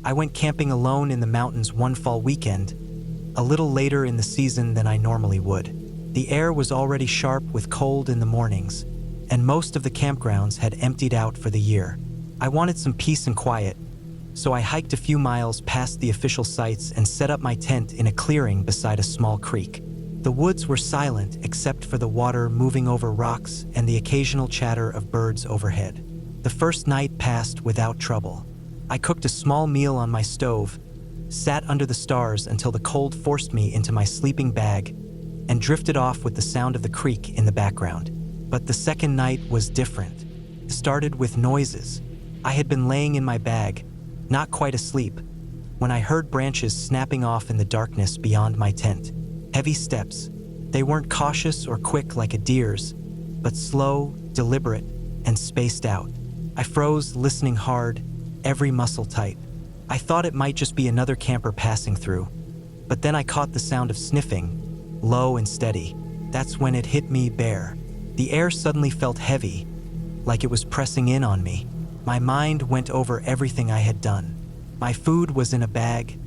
I went camping alone in the mountains one fall weekend, a little later in the season than I normally would. The air was already sharp with cold in the mornings, and most of the campgrounds had emptied out for the year. I wanted some peace and quiet, so I hiked a few miles past the official sites and set up my tent in a clearing beside a small creek. The woods were silent except for the water moving over rocks and the occasional chatter of birds overhead. The first night passed without trouble. I cooked a small meal on my stove, sat under the stars until the cold forced me into my sleeping bag, and drifted off with the sound of the creek in the background. But the second night was different. It started with noises. I had been laying in my bag, not quite asleep, when I heard branches snapping off in the darkness beyond my tent. Heavy steps. They weren't cautious or quick like a deer's, but slow, deliberate, and spaced out. I froze, listening hard, every muscle tight. I thought it might just be another camper passing through, but then I caught the sound of sniffing, low and steady. That's when it hit me bare. The air suddenly felt heavy, like it was pressing in on me. My mind went over everything I had done. My food was in a bag,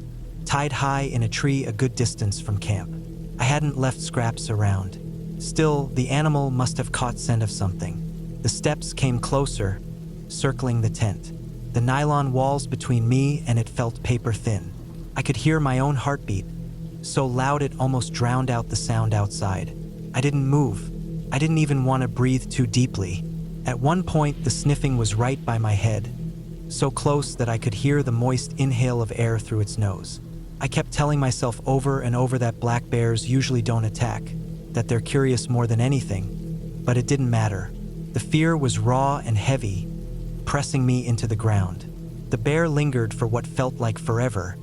tied high in a tree a good distance from camp. I hadn't left scraps around. Still, the animal must have caught scent of something. The steps came closer, circling the tent. The nylon walls between me and it felt paper thin. I could hear my own heartbeat, so loud it almost drowned out the sound outside. I didn't move. I didn't even want to breathe too deeply. At one point, the sniffing was right by my head, so close that I could hear the moist inhale of air through its nose. I kept telling myself over and over that black bears usually don't attack, that they're curious more than anything, but it didn't matter. The fear was raw and heavy, pressing me into the ground. The bear lingered for what felt like forever,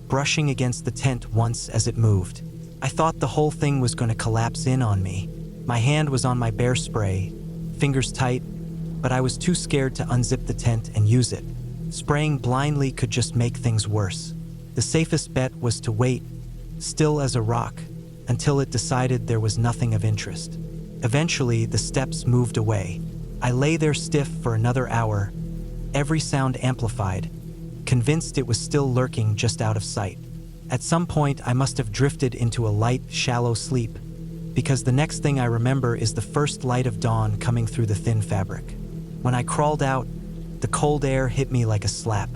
brushing against the tent once as it moved. I thought the whole thing was going to collapse in on me. My hand was on my bear spray, fingers tight, but I was too scared to unzip the tent and use it. Spraying blindly could just make things worse. The safest bet was to wait, still as a rock, until it decided there was nothing of interest. Eventually, the steps moved away. I lay there stiff for another hour, every sound amplified, convinced it was still lurking just out of sight. At some point, I must have drifted into a light, shallow sleep, because the next thing I remember is the first light of dawn coming through the thin fabric. When I crawled out, the cold air hit me like a slap.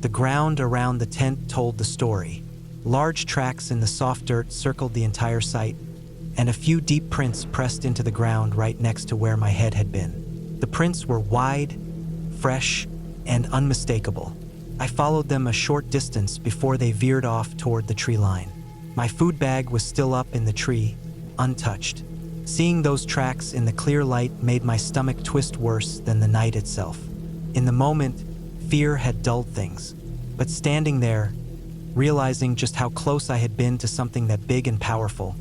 The ground around the tent told the story. Large tracks in the soft dirt circled the entire site, and a few deep prints pressed into the ground right next to where my head had been. The prints were wide, fresh, and unmistakable. I followed them a short distance before they veered off toward the tree line. My food bag was still up in the tree, untouched. Seeing those tracks in the clear light made my stomach twist worse than the night itself. In the moment, fear had dulled things, but standing there, realizing just how close I had been to something that big and powerful,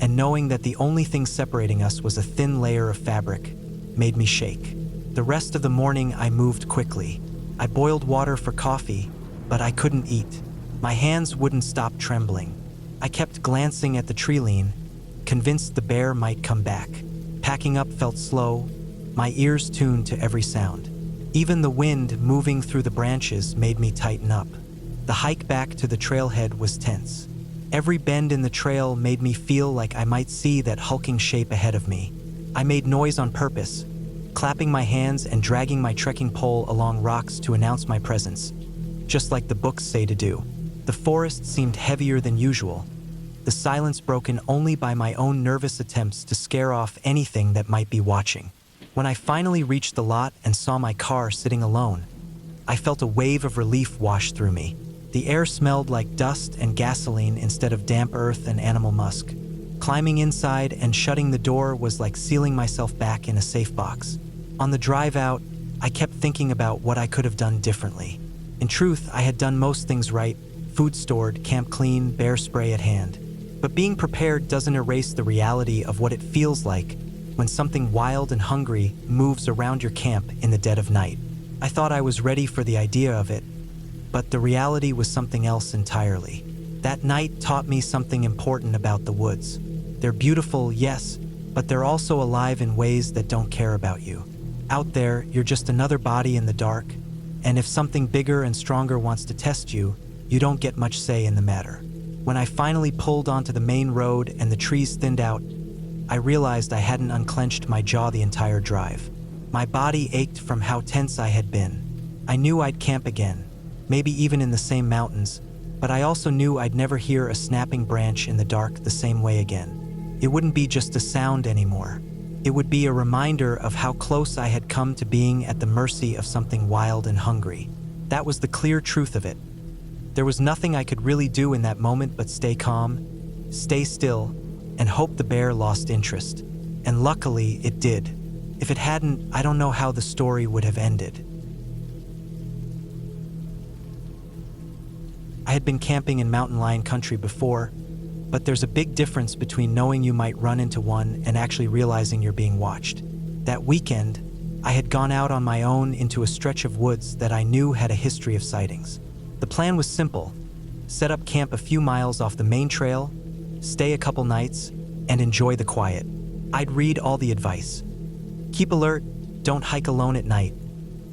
and knowing that the only thing separating us was a thin layer of fabric, made me shake. The rest of the morning I moved quickly. I boiled water for coffee, but I couldn't eat. My hands wouldn't stop trembling. I kept glancing at the tree line, convinced the bear might come back. Packing up felt slow, my ears tuned to every sound. Even the wind moving through the branches made me tighten up. The hike back to the trailhead was tense. Every bend in the trail made me feel like I might see that hulking shape ahead of me. I made noise on purpose, clapping my hands and dragging my trekking pole along rocks to announce my presence, just like the books say to do. The forest seemed heavier than usual, the silence broken only by my own nervous attempts to scare off anything that might be watching. When I finally reached the lot and saw my car sitting alone, I felt a wave of relief wash through me. The air smelled like dust and gasoline instead of damp earth and animal musk. Climbing inside and shutting the door was like sealing myself back in a safe box. On the drive out, I kept thinking about what I could have done differently. In truth, I had done most things right: food stored, camp clean, bear spray at hand. But being prepared doesn't erase the reality of what it feels like when something wild and hungry moves around your camp in the dead of night. I thought I was ready for the idea of it, but the reality was something else entirely. That night taught me something important about the woods. They're beautiful, yes, but they're also alive in ways that don't care about you. Out there, you're just another body in the dark, And if something bigger and stronger wants to test you, you don't get much say in the matter. When I finally pulled onto the main road and the trees thinned out, I realized I hadn't unclenched my jaw the entire drive. My body ached from how tense I had been. I knew I'd camp again, maybe even in the same mountains, but I also knew I'd never hear a snapping branch in the dark the same way again. It wouldn't be just a sound anymore. It would be a reminder of how close I had come to being at the mercy of something wild and hungry. That was the clear truth of it. There was nothing I could really do in that moment but stay calm, stay still, and hope the bear lost interest. And luckily, it did. If it hadn't, I don't know how the story would have ended. I had been camping in mountain lion country before, but there's a big difference between knowing you might run into one and actually realizing you're being watched. That weekend, I had gone out on my own into a stretch of woods that I knew had a history of sightings. The plan was simple: set up camp a few miles off the main trail, stay a couple nights, and enjoy the quiet. I'd read all the advice. Keep alert, don't hike alone at night.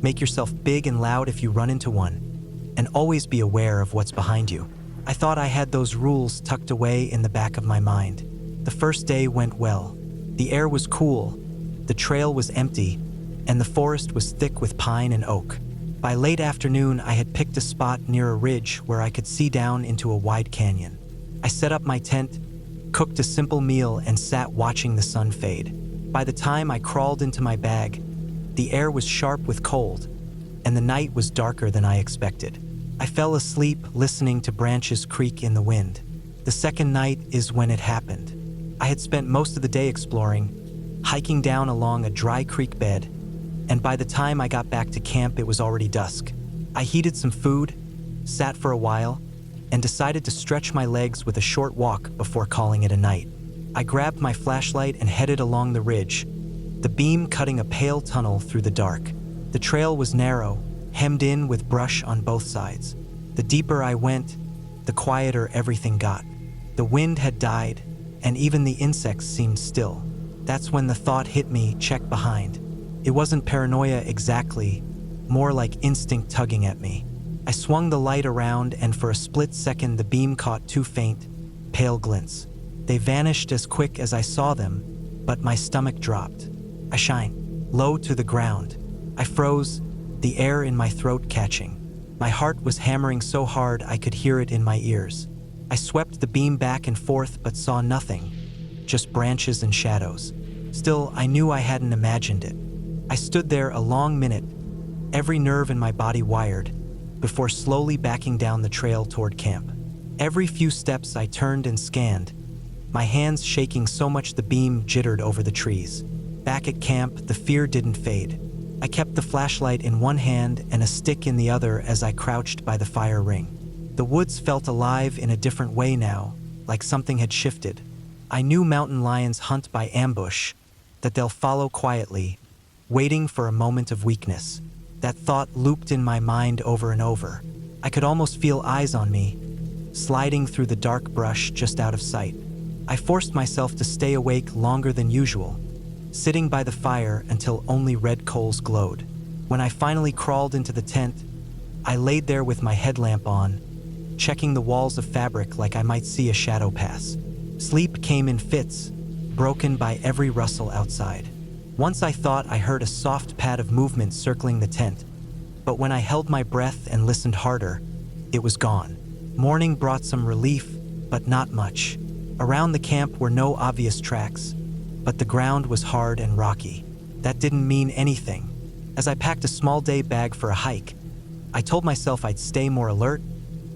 Make yourself big and loud if you run into one, and always be aware of what's behind you. I thought I had those rules tucked away in the back of my mind. The first day went well. The air was cool, the trail was empty, and the forest was thick with pine and oak. By late afternoon, I had picked a spot near a ridge where I could see down into a wide canyon. I set up my tent, cooked a simple meal, and sat watching the sun fade. By the time I crawled into my bag, the air was sharp with cold, and the night was darker than I expected. I fell asleep listening to branches creak in the wind. The second night is when it happened. I had spent most of the day exploring, hiking down along a dry creek bed, and by the time I got back to camp, it was already dusk. I heated some food, sat for a while, and decided to stretch my legs with a short walk before calling it a night. I grabbed my flashlight and headed along the ridge, the beam cutting a pale tunnel through the dark. The trail was narrow, hemmed in with brush on both sides. The deeper I went, the quieter everything got. The wind had died, and even the insects seemed still. That's when the thought hit me, check behind. It wasn't paranoia exactly, more like instinct tugging at me. I swung the light around, and for a split second the beam caught two faint, pale glints. They vanished as quick as I saw them, but my stomach dropped. I shined low to the ground. I froze, the air in my throat catching. My heart was hammering so hard I could hear it in my ears. I swept the beam back and forth but saw nothing, just branches and shadows. Still, I knew I hadn't imagined it. I stood there a long minute, every nerve in my body wired, before slowly backing down the trail toward camp. Every few steps I turned and scanned, my hands shaking so much the beam jittered over the trees. Back at camp, the fear didn't fade. I kept the flashlight in one hand and a stick in the other as I crouched by the fire ring. The woods felt alive in a different way now, like something had shifted. I knew mountain lions hunt by ambush, that they'll follow quietly, waiting for a moment of weakness. That thought looped in my mind over and over. I could almost feel eyes on me, sliding through the dark brush just out of sight. I forced myself to stay awake longer than usual, sitting by the fire until only red coals glowed. When I finally crawled into the tent, I laid there with my headlamp on, checking the walls of fabric like I might see a shadow pass. Sleep came in fits, broken by every rustle outside. Once I thought I heard a soft pad of movement circling the tent, but when I held my breath and listened harder, it was gone. Morning brought some relief, but not much. Around the camp were no obvious tracks, but the ground was hard and rocky. That didn't mean anything. As I packed a small day bag for a hike, I told myself I'd stay more alert,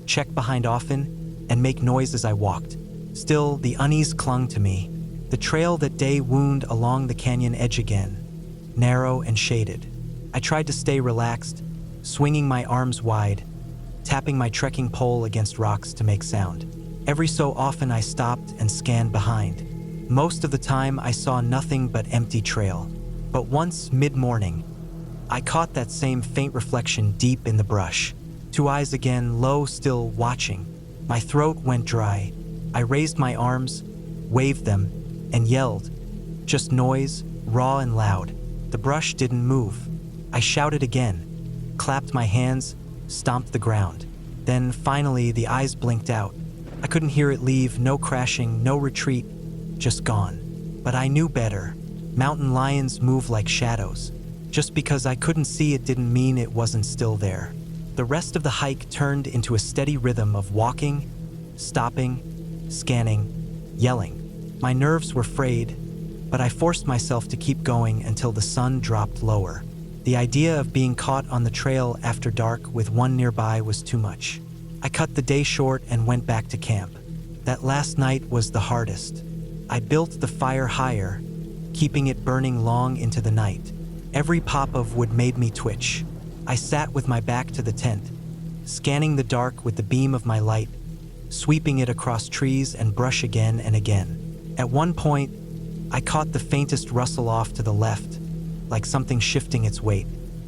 check behind often, and make noise as I walked. Still, the unease clung to me. The trail that day wound along the canyon edge again, narrow and shaded. I tried to stay relaxed, swinging my arms wide, tapping my trekking pole against rocks to make sound. Every so often I stopped and scanned behind. Most of the time I saw nothing but empty trail. But once, mid-morning, I caught that same faint reflection deep in the brush. Two eyes again, low, still watching. My throat went dry. I raised my arms, waved them, and yelled. Just noise, raw and loud. The brush didn't move. I shouted again. clapped my hands, stomped the ground. Then, finally, the eyes blinked out. I couldn't hear it leave, no crashing, no retreat, just gone. But I knew better. Mountain lions move like shadows. Just because I couldn't see it didn't mean it wasn't still there. The rest of the hike turned into a steady rhythm of walking, stopping, scanning, yelling. My nerves were frayed, but I forced myself to keep going until the sun dropped lower. The idea of being caught on the trail after dark with one nearby was too much. I cut the day short and went back to camp. That last night was the hardest. I built the fire higher, keeping it burning long into the night. Every pop of wood made me twitch. I sat with my back to the tent, scanning the dark with the beam of my light, sweeping it across trees and brush again and again. At one point, I caught the faintest rustle off to the left, like something shifting its weight.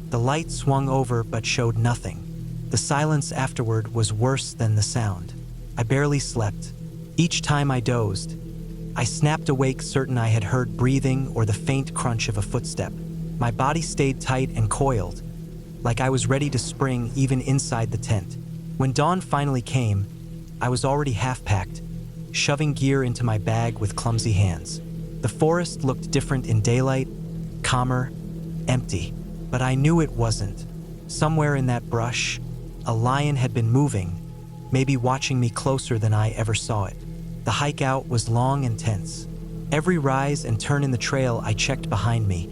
The light swung over but showed nothing. The silence afterward was worse than the sound. I barely slept. Each time I dozed, I snapped awake certain I had heard breathing or the faint crunch of a footstep. My body stayed tight and coiled, like I was ready to spring even inside the tent. When dawn finally came, I was already half-packed, shoving gear into my bag with clumsy hands. The forest looked different in daylight, calmer, empty, but I knew it wasn't. Somewhere in that brush, a lion had been moving, maybe watching me closer than I ever saw it. The hike out was long and tense. Every rise and turn in the trail I checked behind me,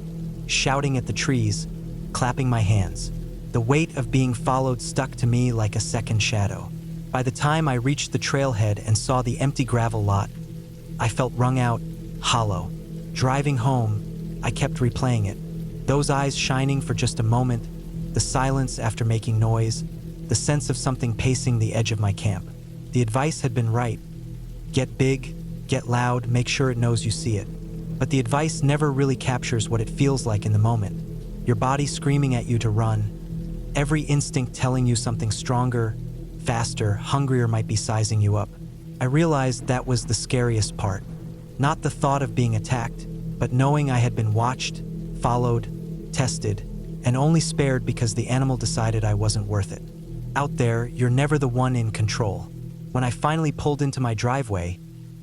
shouting at the trees, clapping my hands. The weight of being followed stuck to me like a second shadow. By the time I reached the trailhead and saw the empty gravel lot, I felt wrung out, hollow. Driving home, I kept replaying it. Those eyes shining for just a moment, the silence after making noise, the sense of something pacing the edge of my camp. The advice had been right. Get big, get loud, make sure it knows you see it. But the advice never really captures what it feels like in the moment. Your body screaming at you to run, every instinct telling you something stronger, faster, hungrier might be sizing you up. I realized that was the scariest part. Not the thought of being attacked, but knowing I had been watched, followed, tested, and only spared because the animal decided I wasn't worth it. Out there, you're never the one in control. When I finally pulled into my driveway,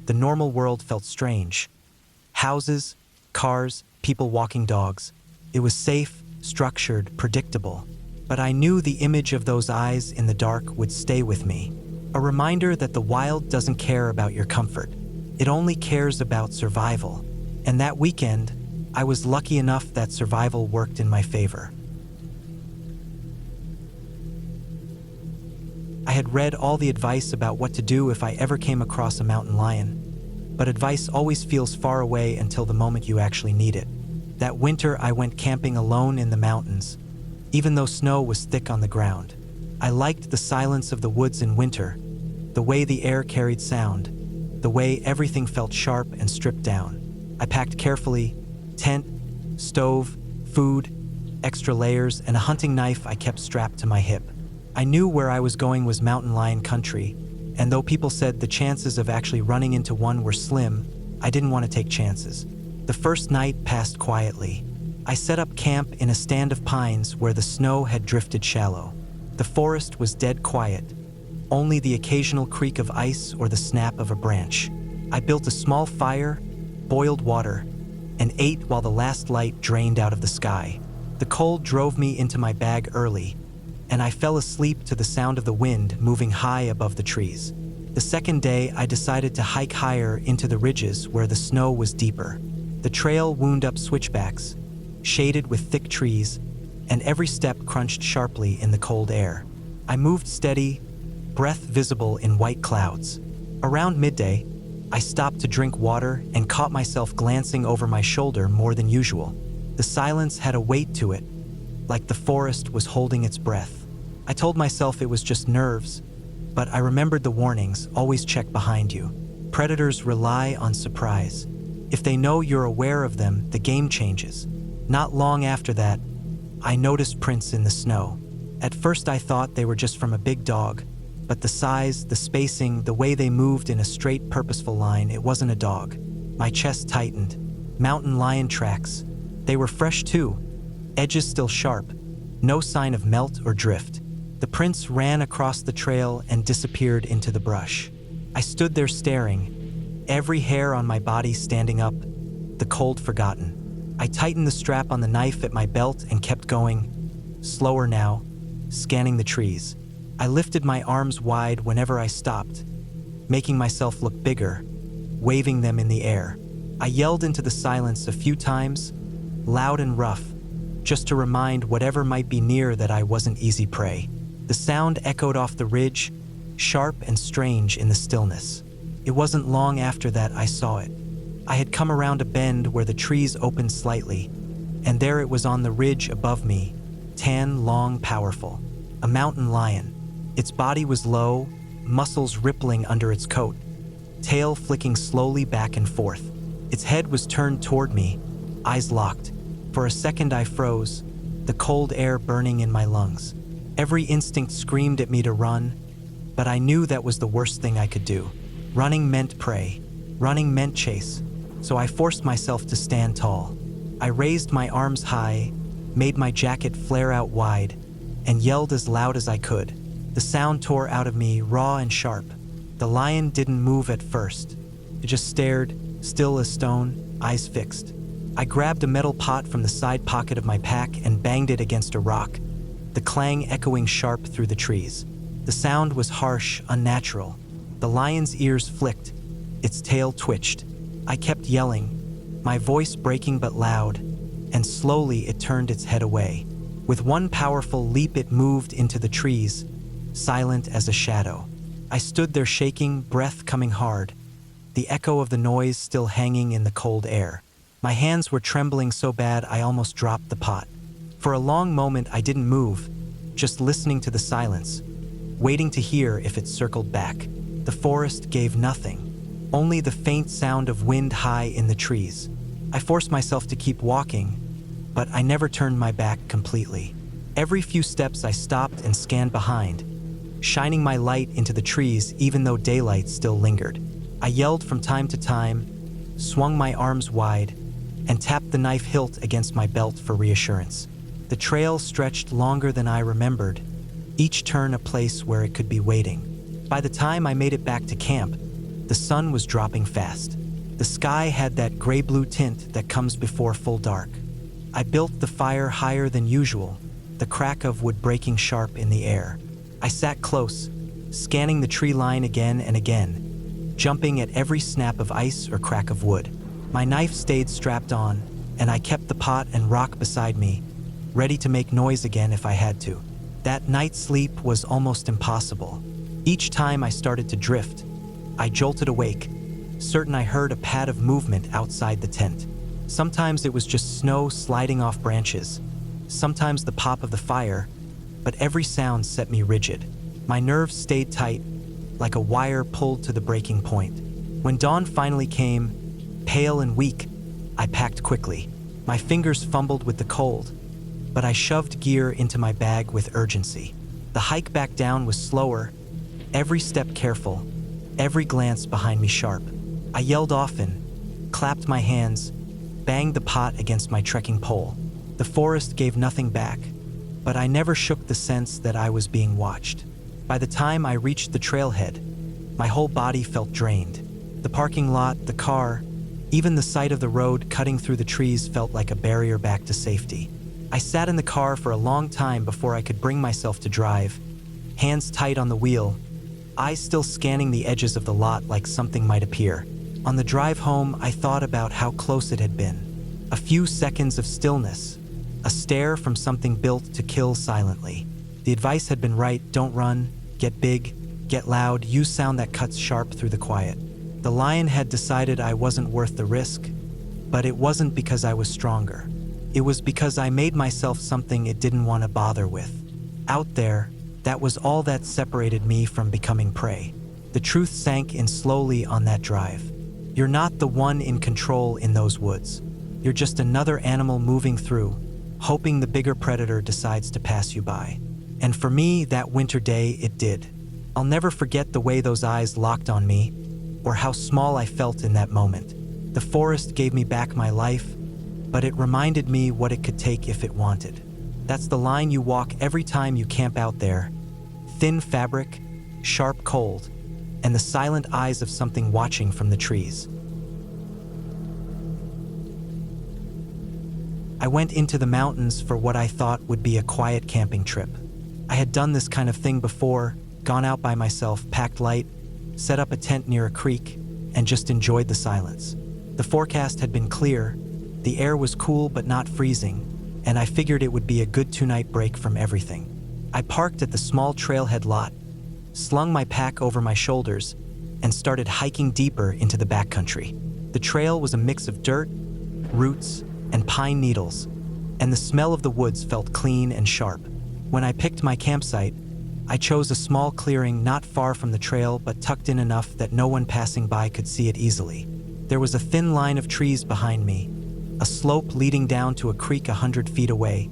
the normal world felt strange. Houses, cars, people walking dogs. It was safe, structured, predictable. But I knew the image of those eyes in the dark would stay with me. A reminder that the wild doesn't care about your comfort. It only cares about survival. And that weekend, I was lucky enough that survival worked in my favor. I had read all the advice about what to do if I ever came across a mountain lion. But advice always feels far away until the moment you actually need it. That winter, I went camping alone in the mountains, even though snow was thick on the ground. I liked the silence of the woods in winter, the way the air carried sound, the way everything felt sharp and stripped down. I packed carefully: tent, stove, food, extra layers, and a hunting knife I kept strapped to my hip. I knew where I was going was mountain lion country, and though people said the chances of actually running into one were slim, I didn't want to take chances. The first night passed quietly. I set up camp in a stand of pines where the snow had drifted shallow. The forest was dead quiet, only the occasional creak of ice or the snap of a branch. I built a small fire, boiled water, and ate while the last light drained out of the sky. The cold drove me into my bag early, and I fell asleep to the sound of the wind moving high above the trees. The second day, I decided to hike higher into the ridges where the snow was deeper. The trail wound up switchbacks, shaded with thick trees, and every step crunched sharply in the cold air. I moved steady, breath visible in white clouds. Around midday, I stopped to drink water and caught myself glancing over my shoulder more than usual. The silence had a weight to it, like the forest was holding its breath. I told myself it was just nerves, but I remembered the warnings: always check behind you. Predators rely on surprise. If they know you're aware of them, the game changes. Not long after that, I noticed prints in the snow. At first I thought they were just from a big dog, but the size, the spacing, the way they moved in a straight, purposeful line, it wasn't a dog. My chest tightened. Mountain lion tracks. They were fresh too, edges still sharp, No sign of melt or drift. The prince ran across the trail and disappeared into the brush. I stood there staring, every hair on my body standing up, the cold forgotten. I tightened the strap on the knife at my belt and kept going, slower now, scanning the trees. I lifted my arms wide whenever I stopped, making myself look bigger, waving them in the air. I yelled into the silence a few times, loud and rough, just to remind whatever might be near that I wasn't easy prey. The sound echoed off the ridge, sharp and strange in the stillness. It wasn't long after that I saw it. I had come around a bend where the trees opened slightly, and there it was on the ridge above me, tan, long, powerful. A mountain lion. Its body was low, muscles rippling under its coat, tail flicking slowly back and forth. Its head was turned toward me, eyes locked. For a second I froze, the cold air burning in my lungs. Every instinct screamed at me to run, but I knew that was the worst thing I could do. Running meant prey. Running meant chase. So I forced myself to stand tall. I raised my arms high, made my jacket flare out wide, and yelled as loud as I could. The sound tore out of me, raw and sharp. The lion didn't move at first. It just stared, still as stone, eyes fixed. I grabbed a metal pot from the side pocket of my pack and banged it against a rock, the clang echoing sharp through the trees. The sound was harsh, unnatural. The lion's ears flicked, its tail twitched. I kept yelling, my voice breaking but loud, and slowly it turned its head away. With one powerful leap it moved into the trees, silent as a shadow. I stood there shaking, breath coming hard, the echo of the noise still hanging in the cold air. My hands were trembling so bad I almost dropped the pot. For a long moment I didn't move, just listening to the silence, waiting to hear if it circled back. The forest gave nothing, only the faint sound of wind high in the trees. I forced myself to keep walking, but I never turned my back completely. Every few steps I stopped and scanned behind, shining my light into the trees even though daylight still lingered. I yelled from time to time, swung my arms wide, and tapped the knife hilt against my belt for reassurance. The trail stretched longer than I remembered, each turn a place where it could be waiting. By the time I made it back to camp, the sun was dropping fast. The sky had that gray-blue tint that comes before full dark. I built the fire higher than usual, the crack of wood breaking sharp in the air. I sat close, scanning the tree line again and again, jumping at every snap of ice or crack of wood. My knife stayed strapped on, and I kept the pot and rock beside me, ready to make noise again if I had to. That night's sleep was almost impossible. Each time I started to drift, I jolted awake, certain I heard a pad of movement outside the tent. Sometimes it was just snow sliding off branches, sometimes the pop of the fire, but every sound set me rigid. My nerves stayed tight, like a wire pulled to the breaking point. When dawn finally came, pale and weak, I packed quickly. My fingers fumbled with the cold, but I shoved gear into my bag with urgency. The hike back down was slower, every step careful, every glance behind me sharp. I yelled often, clapped my hands, banged the pot against my trekking pole. The forest gave nothing back, but I never shook the sense that I was being watched. By the time I reached the trailhead, my whole body felt drained. The parking lot, the car, even the sight of the road cutting through the trees felt like a barrier back to safety. I sat in the car for a long time before I could bring myself to drive, hands tight on the wheel, eyes still scanning the edges of the lot like something might appear. On the drive home, I thought about how close it had been. A few seconds of stillness, a stare from something built to kill silently. The advice had been right: don't run, get big, get loud, use sound that cuts sharp through the quiet. The lion had decided I wasn't worth the risk, but it wasn't because I was stronger. It was because I made myself something it didn't want to bother with. Out there, that was all that separated me from becoming prey. The truth sank in slowly on that drive. You're not the one in control in those woods. You're just another animal moving through, hoping the bigger predator decides to pass you by. And for me, that winter day, it did. I'll never forget the way those eyes locked on me, or how small I felt in that moment. The forest gave me back my life, but it reminded me what it could take if it wanted. That's the line you walk every time you camp out there. Thin fabric, sharp cold, and the silent eyes of something watching from the trees. I went into the mountains for what I thought would be a quiet camping trip. I had done this kind of thing before, gone out by myself, packed light, set up a tent near a creek, and just enjoyed the silence. The forecast had been clear, the air was cool but not freezing, and I figured it would be a good two-night break from everything. I parked at the small trailhead lot, slung my pack over my shoulders, and started hiking deeper into the backcountry. The trail was a mix of dirt, roots, and pine needles, and the smell of the woods felt clean and sharp. When I picked my campsite, I chose a small clearing not far from the trail but tucked in enough that no one passing by could see it easily. There was a thin line of trees behind me, a slope leading down to a creek 100 feet away,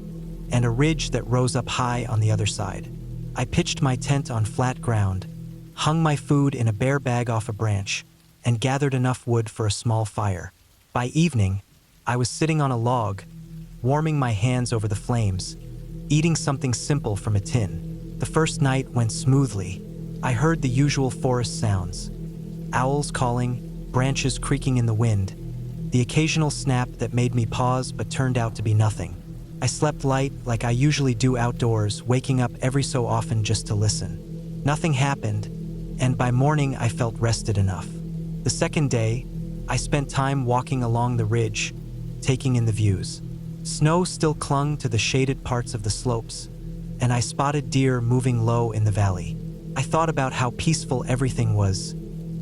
and a ridge that rose up high on the other side. I pitched my tent on flat ground, hung my food in a bear bag off a branch, and gathered enough wood for a small fire. By evening, I was sitting on a log, warming my hands over the flames, eating something simple from a tin. The first night went smoothly. I heard the usual forest sounds: owls calling, branches creaking in the wind, the occasional snap that made me pause but turned out to be nothing. I slept light like I usually do outdoors, waking up every so often just to listen. Nothing happened, and by morning I felt rested enough. The second day, I spent time walking along the ridge, taking in the views. Snow still clung to the shaded parts of the slopes, and I spotted deer moving low in the valley. I thought about how peaceful everything was,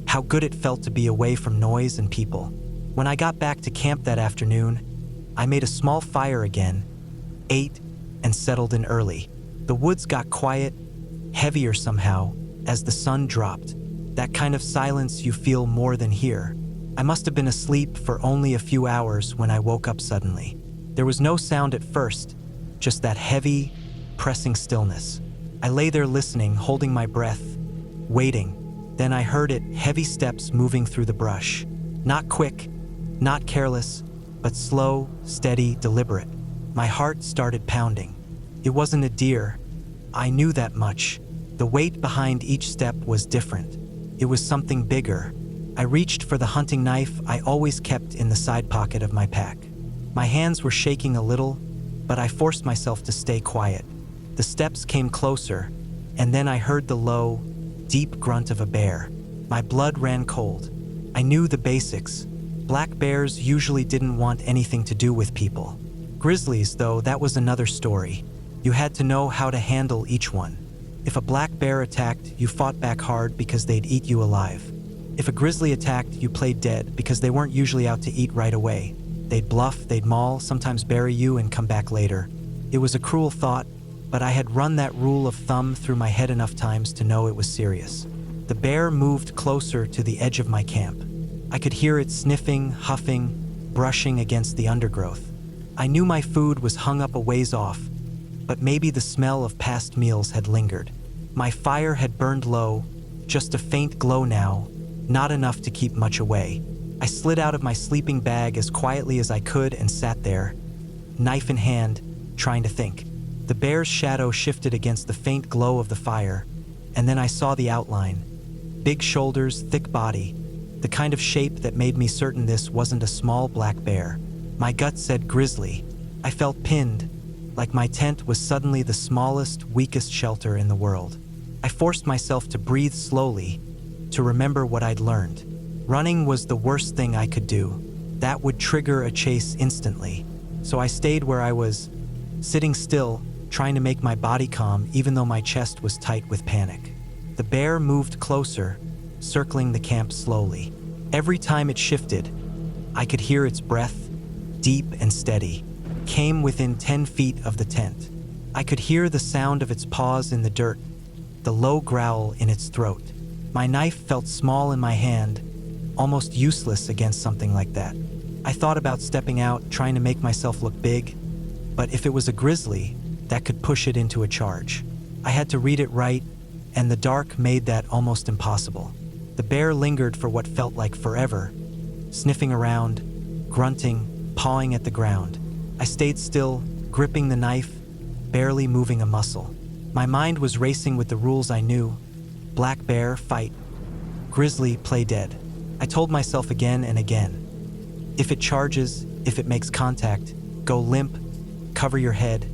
how good it felt to be away from noise and people. When I got back to camp that afternoon, I made a small fire again, ate, and settled in early. The woods got quiet, heavier somehow, as the sun dropped. That kind of silence you feel more than hear. I must have been asleep for only a few hours when I woke up suddenly. There was no sound at first, just that heavy, pressing stillness. I lay there listening, holding my breath, waiting. Then I heard it, heavy steps moving through the brush. Not quick, not careless, but slow, steady, deliberate. My heart started pounding. It wasn't a deer. I knew that much. The weight behind each step was different. It was something bigger. I reached for the hunting knife I always kept in the side pocket of my pack. My hands were shaking a little, but I forced myself to stay quiet. The steps came closer, and then I heard the low, deep grunt of a bear. My blood ran cold. I knew the basics. Black bears usually didn't want anything to do with people. Grizzlies, though, that was another story. You had to know how to handle each one. If a black bear attacked, you fought back hard because they'd eat you alive. If a grizzly attacked, you played dead because they weren't usually out to eat right away. They'd bluff, they'd maul, sometimes bury you and come back later. It was a cruel thought, but I had run that rule of thumb through my head enough times to know it was serious. The bear moved closer to the edge of my camp. I could hear it sniffing, huffing, brushing against the undergrowth. I knew my food was hung up a ways off, but maybe the smell of past meals had lingered. My fire had burned low, just a faint glow now, not enough to keep much away. I slid out of my sleeping bag as quietly as I could and sat there, knife in hand, trying to think. The bear's shadow shifted against the faint glow of the fire, and then I saw the outline. Big shoulders, thick body, the kind of shape that made me certain this wasn't a small black bear. My gut said grizzly. I felt pinned, like my tent was suddenly the smallest, weakest shelter in the world. I forced myself to breathe slowly, to remember what I'd learned. Running was the worst thing I could do. That would trigger a chase instantly. So I stayed where I was, sitting still, trying to make my body calm even though my chest was tight with panic. The bear moved closer, circling the camp slowly. Every time it shifted, I could hear its breath, deep and steady, came within 10 feet of the tent. I could hear the sound of its paws in the dirt, the low growl in its throat. My knife felt small in my hand, almost useless against something like that. I thought about stepping out, trying to make myself look big, but if it was a grizzly, that could push it into a charge. I had to read it right, and the dark made that almost impossible. The bear lingered for what felt like forever, sniffing around, grunting, pawing at the ground. I stayed still, gripping the knife, barely moving a muscle. My mind was racing with the rules I knew. Black bear, fight. Grizzly, play dead. I told myself again and again. If it charges, if it makes contact, go limp, cover your head,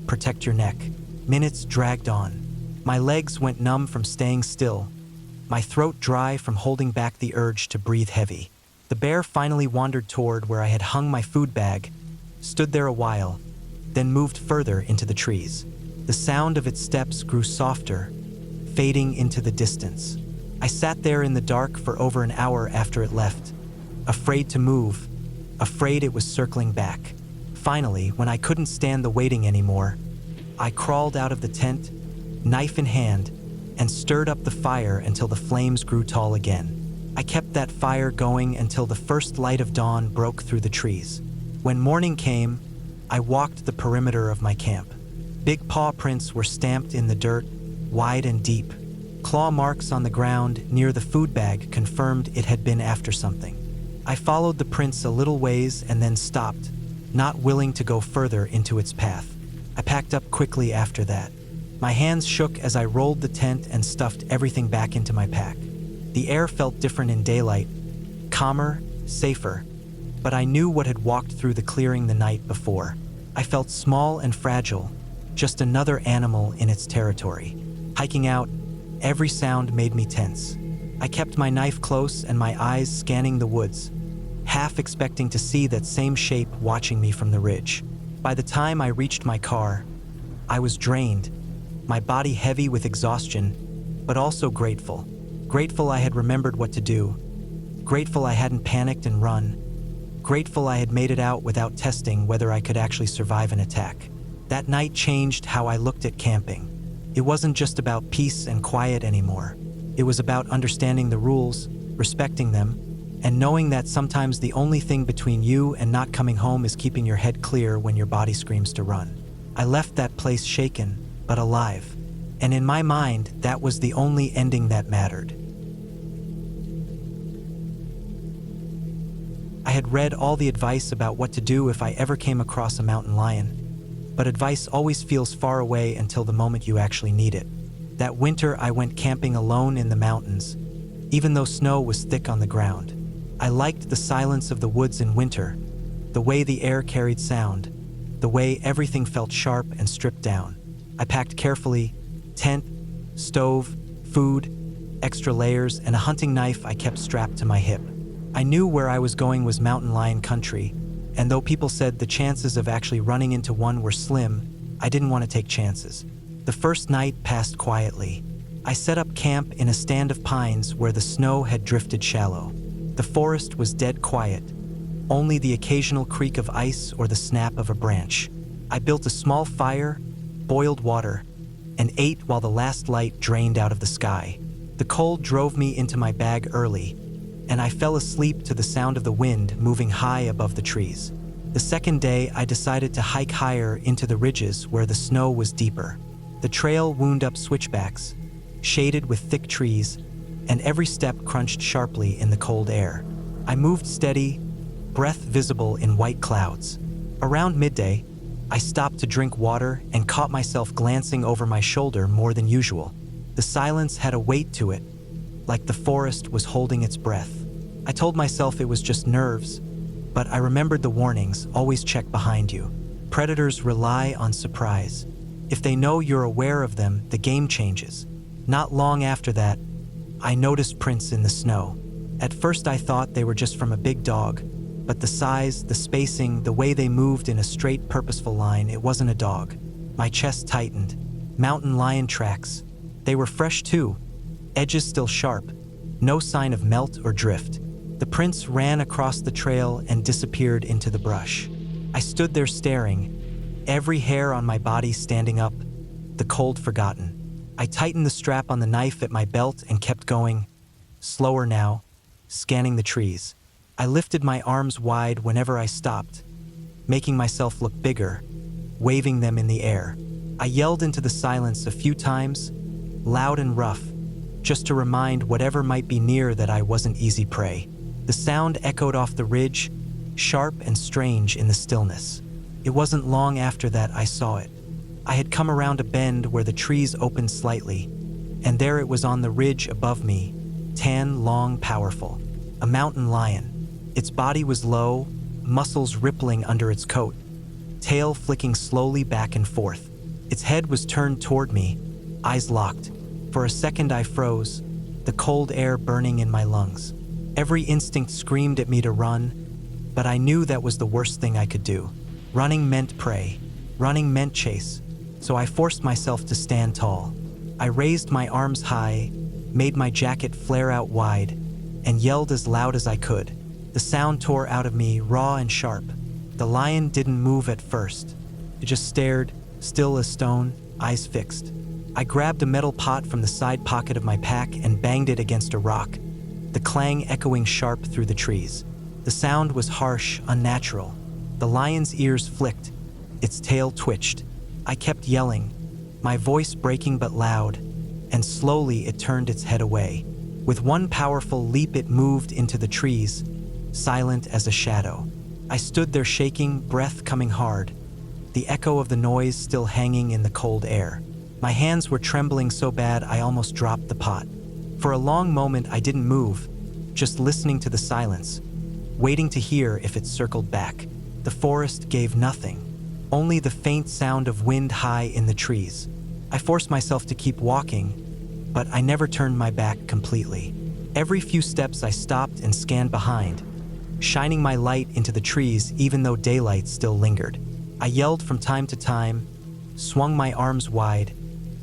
protect your neck. Minutes dragged on. My legs went numb from staying still, my throat dry from holding back the urge to breathe heavy. The bear finally wandered toward where I had hung my food bag, stood there a while, then moved further into the trees. The sound of its steps grew softer, fading into the distance. I sat there in the dark for over an hour after it left, afraid to move, afraid it was circling back. Finally, when I couldn't stand the waiting anymore, I crawled out of the tent, knife in hand, and stirred up the fire until the flames grew tall again. I kept that fire going until the first light of dawn broke through the trees. When morning came, I walked the perimeter of my camp. Big paw prints were stamped in the dirt, wide and deep. Claw marks on the ground near the food bag confirmed it had been after something. I followed the prints a little ways and then stopped, not willing to go further into its path. I packed up quickly after that. My hands shook as I rolled the tent and stuffed everything back into my pack. The air felt different in daylight, calmer, safer, but I knew what had walked through the clearing the night before. I felt small and fragile, just another animal in its territory. Hiking out, every sound made me tense. I kept my knife close and my eyes scanning the woods, half expecting to see that same shape watching me from the ridge. By the time I reached my car, I was drained, my body heavy with exhaustion, but also grateful. Grateful I had remembered what to do. Grateful I hadn't panicked and run. Grateful I had made it out without testing whether I could actually survive an attack. That night changed how I looked at camping. It wasn't just about peace and quiet anymore. It was about understanding the rules, respecting them, and knowing that sometimes the only thing between you and not coming home is keeping your head clear when your body screams to run. I left that place shaken, but alive. And in my mind, that was the only ending that mattered. I had read all the advice about what to do if I ever came across a mountain lion, but advice always feels far away until the moment you actually need it. That winter, I went camping alone in the mountains, even though snow was thick on the ground. I liked the silence of the woods in winter, the way the air carried sound, the way everything felt sharp and stripped down. I packed carefully: tent, stove, food, extra layers, and a hunting knife I kept strapped to my hip. I knew where I was going was mountain lion country, and though people said the chances of actually running into one were slim, I didn't want to take chances. The first night passed quietly. I set up camp in a stand of pines where the snow had drifted shallow. The forest was dead quiet, only the occasional creak of ice or the snap of a branch. I built a small fire, boiled water, and ate while the last light drained out of the sky. The cold drove me into my bag early, and I fell asleep to the sound of the wind moving high above the trees. The second day, I decided to hike higher into the ridges where the snow was deeper. The trail wound up switchbacks, shaded with thick trees, and every step crunched sharply in the cold air. I moved steady, breath visible in white clouds. Around midday, I stopped to drink water and caught myself glancing over my shoulder more than usual. The silence had a weight to it, like the forest was holding its breath. I told myself it was just nerves, but I remembered the warnings: always check behind you. Predators rely on surprise. If they know you're aware of them, the game changes. Not long after that, I noticed prints in the snow. At first I thought they were just from a big dog, but the size, the spacing, the way they moved in a straight, purposeful line, it wasn't a dog. My chest tightened. Mountain lion tracks. They were fresh too, edges still sharp, no sign of melt or drift. The prints ran across the trail and disappeared into the brush. I stood there staring, every hair on my body standing up, the cold forgotten. I tightened the strap on the knife at my belt and kept going, slower now, scanning the trees. I lifted my arms wide whenever I stopped, making myself look bigger, waving them in the air. I yelled into the silence a few times, loud and rough, just to remind whatever might be near that I wasn't easy prey. The sound echoed off the ridge, sharp and strange in the stillness. It wasn't long after that I saw it. I had come around a bend where the trees opened slightly, and there it was on the ridge above me, tan, long, powerful. A mountain lion. Its body was low, muscles rippling under its coat, tail flicking slowly back and forth. Its head was turned toward me, eyes locked. For a second I froze, the cold air burning in my lungs. Every instinct screamed at me to run, but I knew that was the worst thing I could do. Running meant prey. Running meant chase. So I forced myself to stand tall. I raised my arms high, made my jacket flare out wide, and yelled as loud as I could. The sound tore out of me, raw and sharp. The lion didn't move at first. It just stared, still as stone, eyes fixed. I grabbed a metal pot from the side pocket of my pack and banged it against a rock, the clang echoing sharp through the trees. The sound was harsh, unnatural. The lion's ears flicked, its tail twitched. I kept yelling, my voice breaking but loud, and slowly it turned its head away. With one powerful leap it moved into the trees, silent as a shadow. I stood there shaking, breath coming hard, the echo of the noise still hanging in the cold air. My hands were trembling so bad I almost dropped the pot. For a long moment I didn't move, just listening to the silence, waiting to hear if it circled back. The forest gave nothing, only the faint sound of wind high in the trees. I forced myself to keep walking, but I never turned my back completely. Every few steps I stopped and scanned behind, shining my light into the trees even though daylight still lingered. I yelled from time to time, swung my arms wide,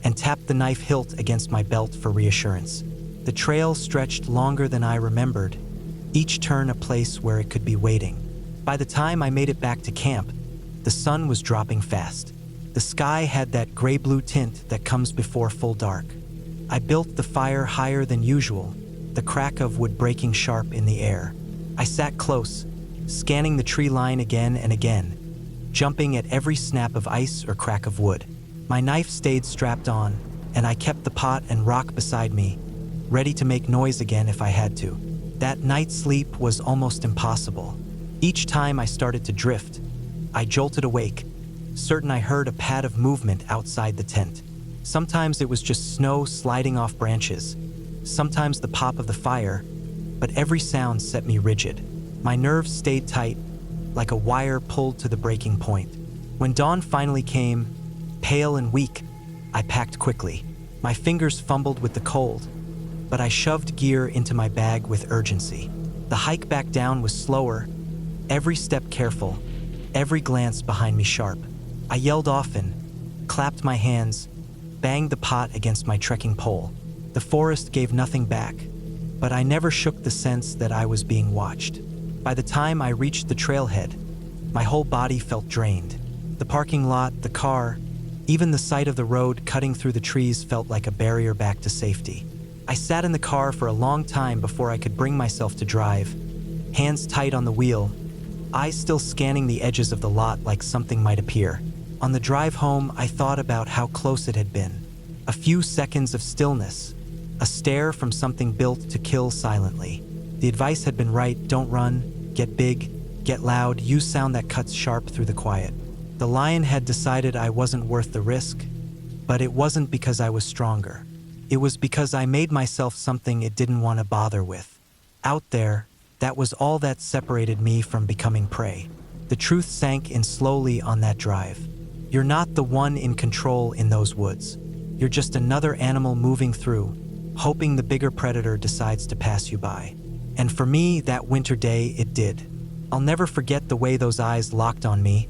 and tapped the knife hilt against my belt for reassurance. The trail stretched longer than I remembered, each turn a place where it could be waiting. By the time I made it back to camp, the sun was dropping fast. The sky had that gray-blue tint that comes before full dark. I built the fire higher than usual, the crack of wood breaking sharp in the air. I sat close, scanning the tree line again and again, jumping at every snap of ice or crack of wood. My knife stayed strapped on, and I kept the pot and rock beside me, ready to make noise again if I had to. That night's sleep was almost impossible. Each time I started to drift, I jolted awake, certain I heard a pad of movement outside the tent. Sometimes it was just snow sliding off branches, sometimes the pop of the fire, but every sound set me rigid. My nerves stayed tight, like a wire pulled to the breaking point. When dawn finally came, pale and weak, I packed quickly. My fingers fumbled with the cold, but I shoved gear into my bag with urgency. The hike back down was slower, every step careful, every glance behind me sharp. I yelled often, clapped my hands, banged the pot against my trekking pole. The forest gave nothing back, but I never shook the sense that I was being watched. By the time I reached the trailhead, my whole body felt drained. The parking lot, the car, even the sight of the road cutting through the trees felt like a barrier back to safety. I sat in the car for a long time before I could bring myself to drive, hands tight on the wheel, eyes still scanning the edges of the lot like something might appear. On the drive home, I thought about how close it had been. A few seconds of stillness, a stare from something built to kill silently. The advice had been right: don't run, get big, get loud, use sound that cuts sharp through the quiet. The lion had decided I wasn't worth the risk, but it wasn't because I was stronger. It was because I made myself something it didn't want to bother with. Out there, that was all that separated me from becoming prey. The truth sank in slowly on that drive. You're not the one in control in those woods. You're just another animal moving through, hoping the bigger predator decides to pass you by. And for me, that winter day, it did. I'll never forget the way those eyes locked on me,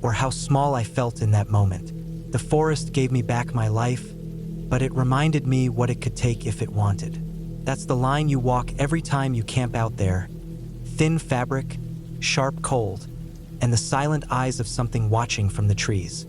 or how small I felt in that moment. The forest gave me back my life, but it reminded me what it could take if it wanted. That's the line you walk every time you camp out there. Thin fabric, sharp cold, and the silent eyes of something watching from the trees.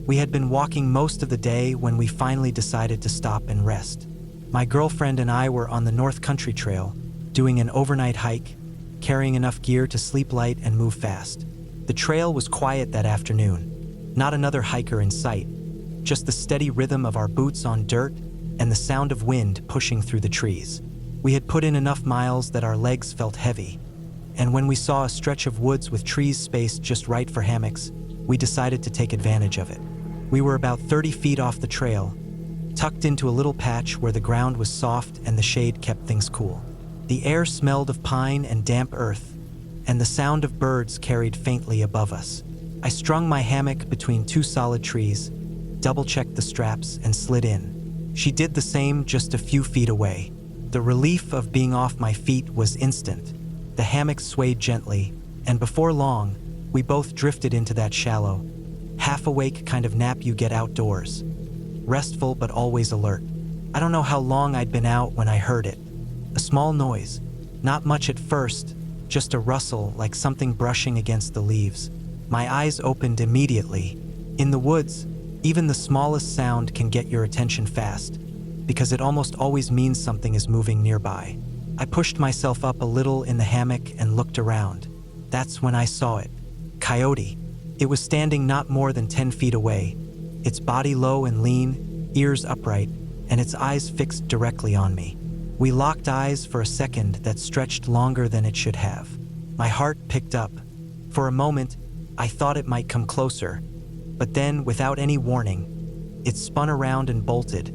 We had been walking most of the day when we finally decided to stop and rest. My girlfriend and I were on the North Country Trail, doing an overnight hike, carrying enough gear to sleep light and move fast. The trail was quiet that afternoon. Not another hiker in sight, just the steady rhythm of our boots on dirt and the sound of wind pushing through the trees. We had put in enough miles that our legs felt heavy, and when we saw a stretch of woods with trees spaced just right for hammocks, we decided to take advantage of it. We were about 30 feet off the trail, tucked into a little patch where the ground was soft and the shade kept things cool. The air smelled of pine and damp earth, and the sound of birds carried faintly above us. I strung my hammock between two solid trees, double-checked the straps, and slid in. She did the same just a few feet away. The relief of being off my feet was instant. The hammock swayed gently, and before long, we both drifted into that shallow, half-awake kind of nap you get outdoors. Restful but always alert. I don't know how long I'd been out when I heard it. A small noise. Not much at first, just a rustle like something brushing against the leaves. My eyes opened immediately. In the woods, even the smallest sound can get your attention fast, because it almost always means something is moving nearby. I pushed myself up a little in the hammock and looked around. That's when I saw it. Coyote. It was standing not more than 10 feet away, its body low and lean, ears upright, and its eyes fixed directly on me. We locked eyes for a second that stretched longer than it should have. My heart picked up. For a moment, I thought it might come closer, but then, without any warning, it spun around and bolted,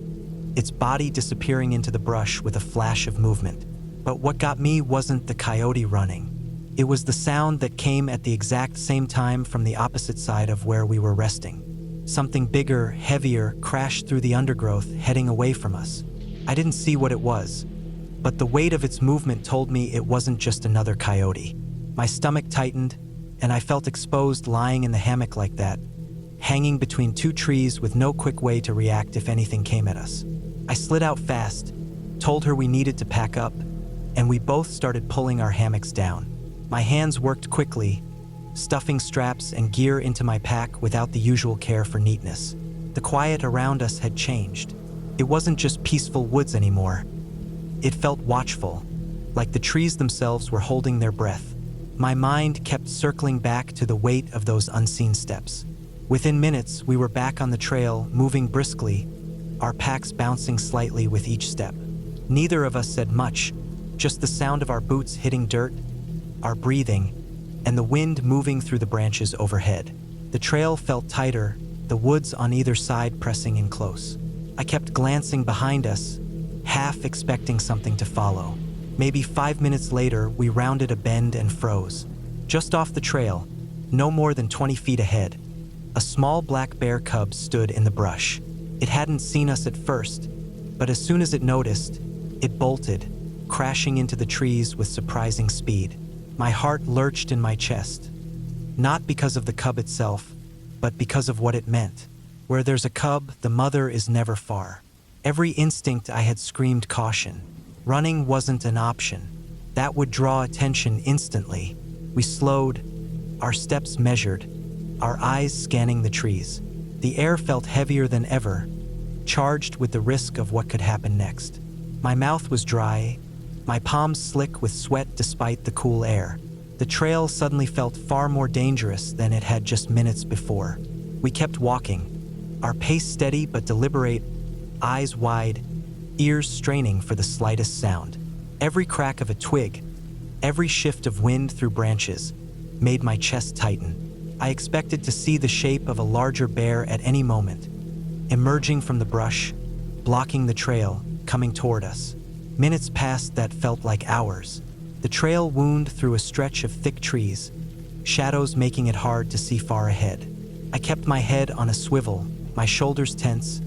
its body disappearing into the brush with a flash of movement. But what got me wasn't the coyote running. It was the sound that came at the exact same time from the opposite side of where we were resting. Something bigger, heavier, crashed through the undergrowth, heading away from us. I didn't see what it was, but the weight of its movement told me it wasn't just another coyote. My stomach tightened, and I felt exposed lying in the hammock like that, hanging between two trees with no quick way to react if anything came at us. I slid out fast, told her we needed to pack up, and we both started pulling our hammocks down. My hands worked quickly, stuffing straps and gear into my pack without the usual care for neatness. The quiet around us had changed. It wasn't just peaceful woods anymore. It felt watchful, like the trees themselves were holding their breath. My mind kept circling back to the weight of those unseen steps. Within minutes, we were back on the trail, moving briskly, our packs bouncing slightly with each step. Neither of us said much, just the sound of our boots hitting dirt, our breathing, and the wind moving through the branches overhead. The trail felt tighter, the woods on either side pressing in close. I kept glancing behind us, half expecting something to follow. Maybe 5 minutes later, we rounded a bend and froze. Just off the trail, no more than 20 feet ahead, a small black bear cub stood in the brush. It hadn't seen us at first, but as soon as it noticed, it bolted, crashing into the trees with surprising speed. My heart lurched in my chest, not because of the cub itself, but because of what it meant. Where there's a cub, the mother is never far. Every instinct I had screamed caution. Running wasn't an option. That would draw attention instantly. We slowed, our steps measured, our eyes scanning the trees. The air felt heavier than ever, charged with the risk of what could happen next. My mouth was dry, my palms slick with sweat despite the cool air. The trail suddenly felt far more dangerous than it had just minutes before. We kept walking, our pace steady but deliberate, eyes wide, ears straining for the slightest sound. Every crack of a twig, every shift of wind through branches, made my chest tighten. I expected to see the shape of a larger bear at any moment, emerging from the brush, blocking the trail, coming toward us. Minutes passed that felt like hours. The trail wound through a stretch of thick trees, shadows making it hard to see far ahead. I kept my head on a swivel, my shoulders tense,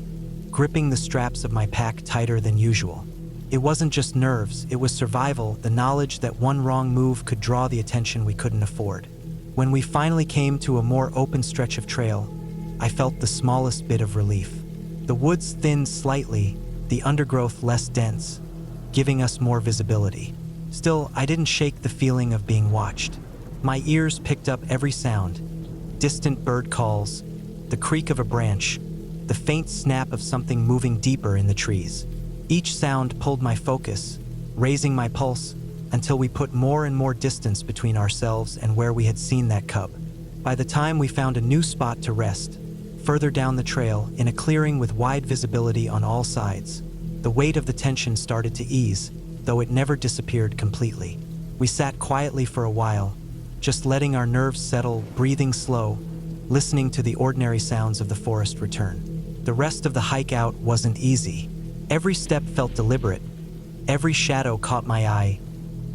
gripping the straps of my pack tighter than usual. It wasn't just nerves, it was survival, the knowledge that one wrong move could draw the attention we couldn't afford. When we finally came to a more open stretch of trail, I felt the smallest bit of relief. The woods thinned slightly, the undergrowth less dense, giving us more visibility. Still, I didn't shake the feeling of being watched. My ears picked up every sound, distant bird calls, the creak of a branch, the faint snap of something moving deeper in the trees. Each sound pulled my focus, raising my pulse, until we put more and more distance between ourselves and where we had seen that cub. By the time we found a new spot to rest, further down the trail, in a clearing with wide visibility on all sides, the weight of the tension started to ease, though it never disappeared completely. We sat quietly for a while, just letting our nerves settle, breathing slow, listening to the ordinary sounds of the forest return. The rest of the hike out wasn't easy. Every step felt deliberate. Every shadow caught my eye.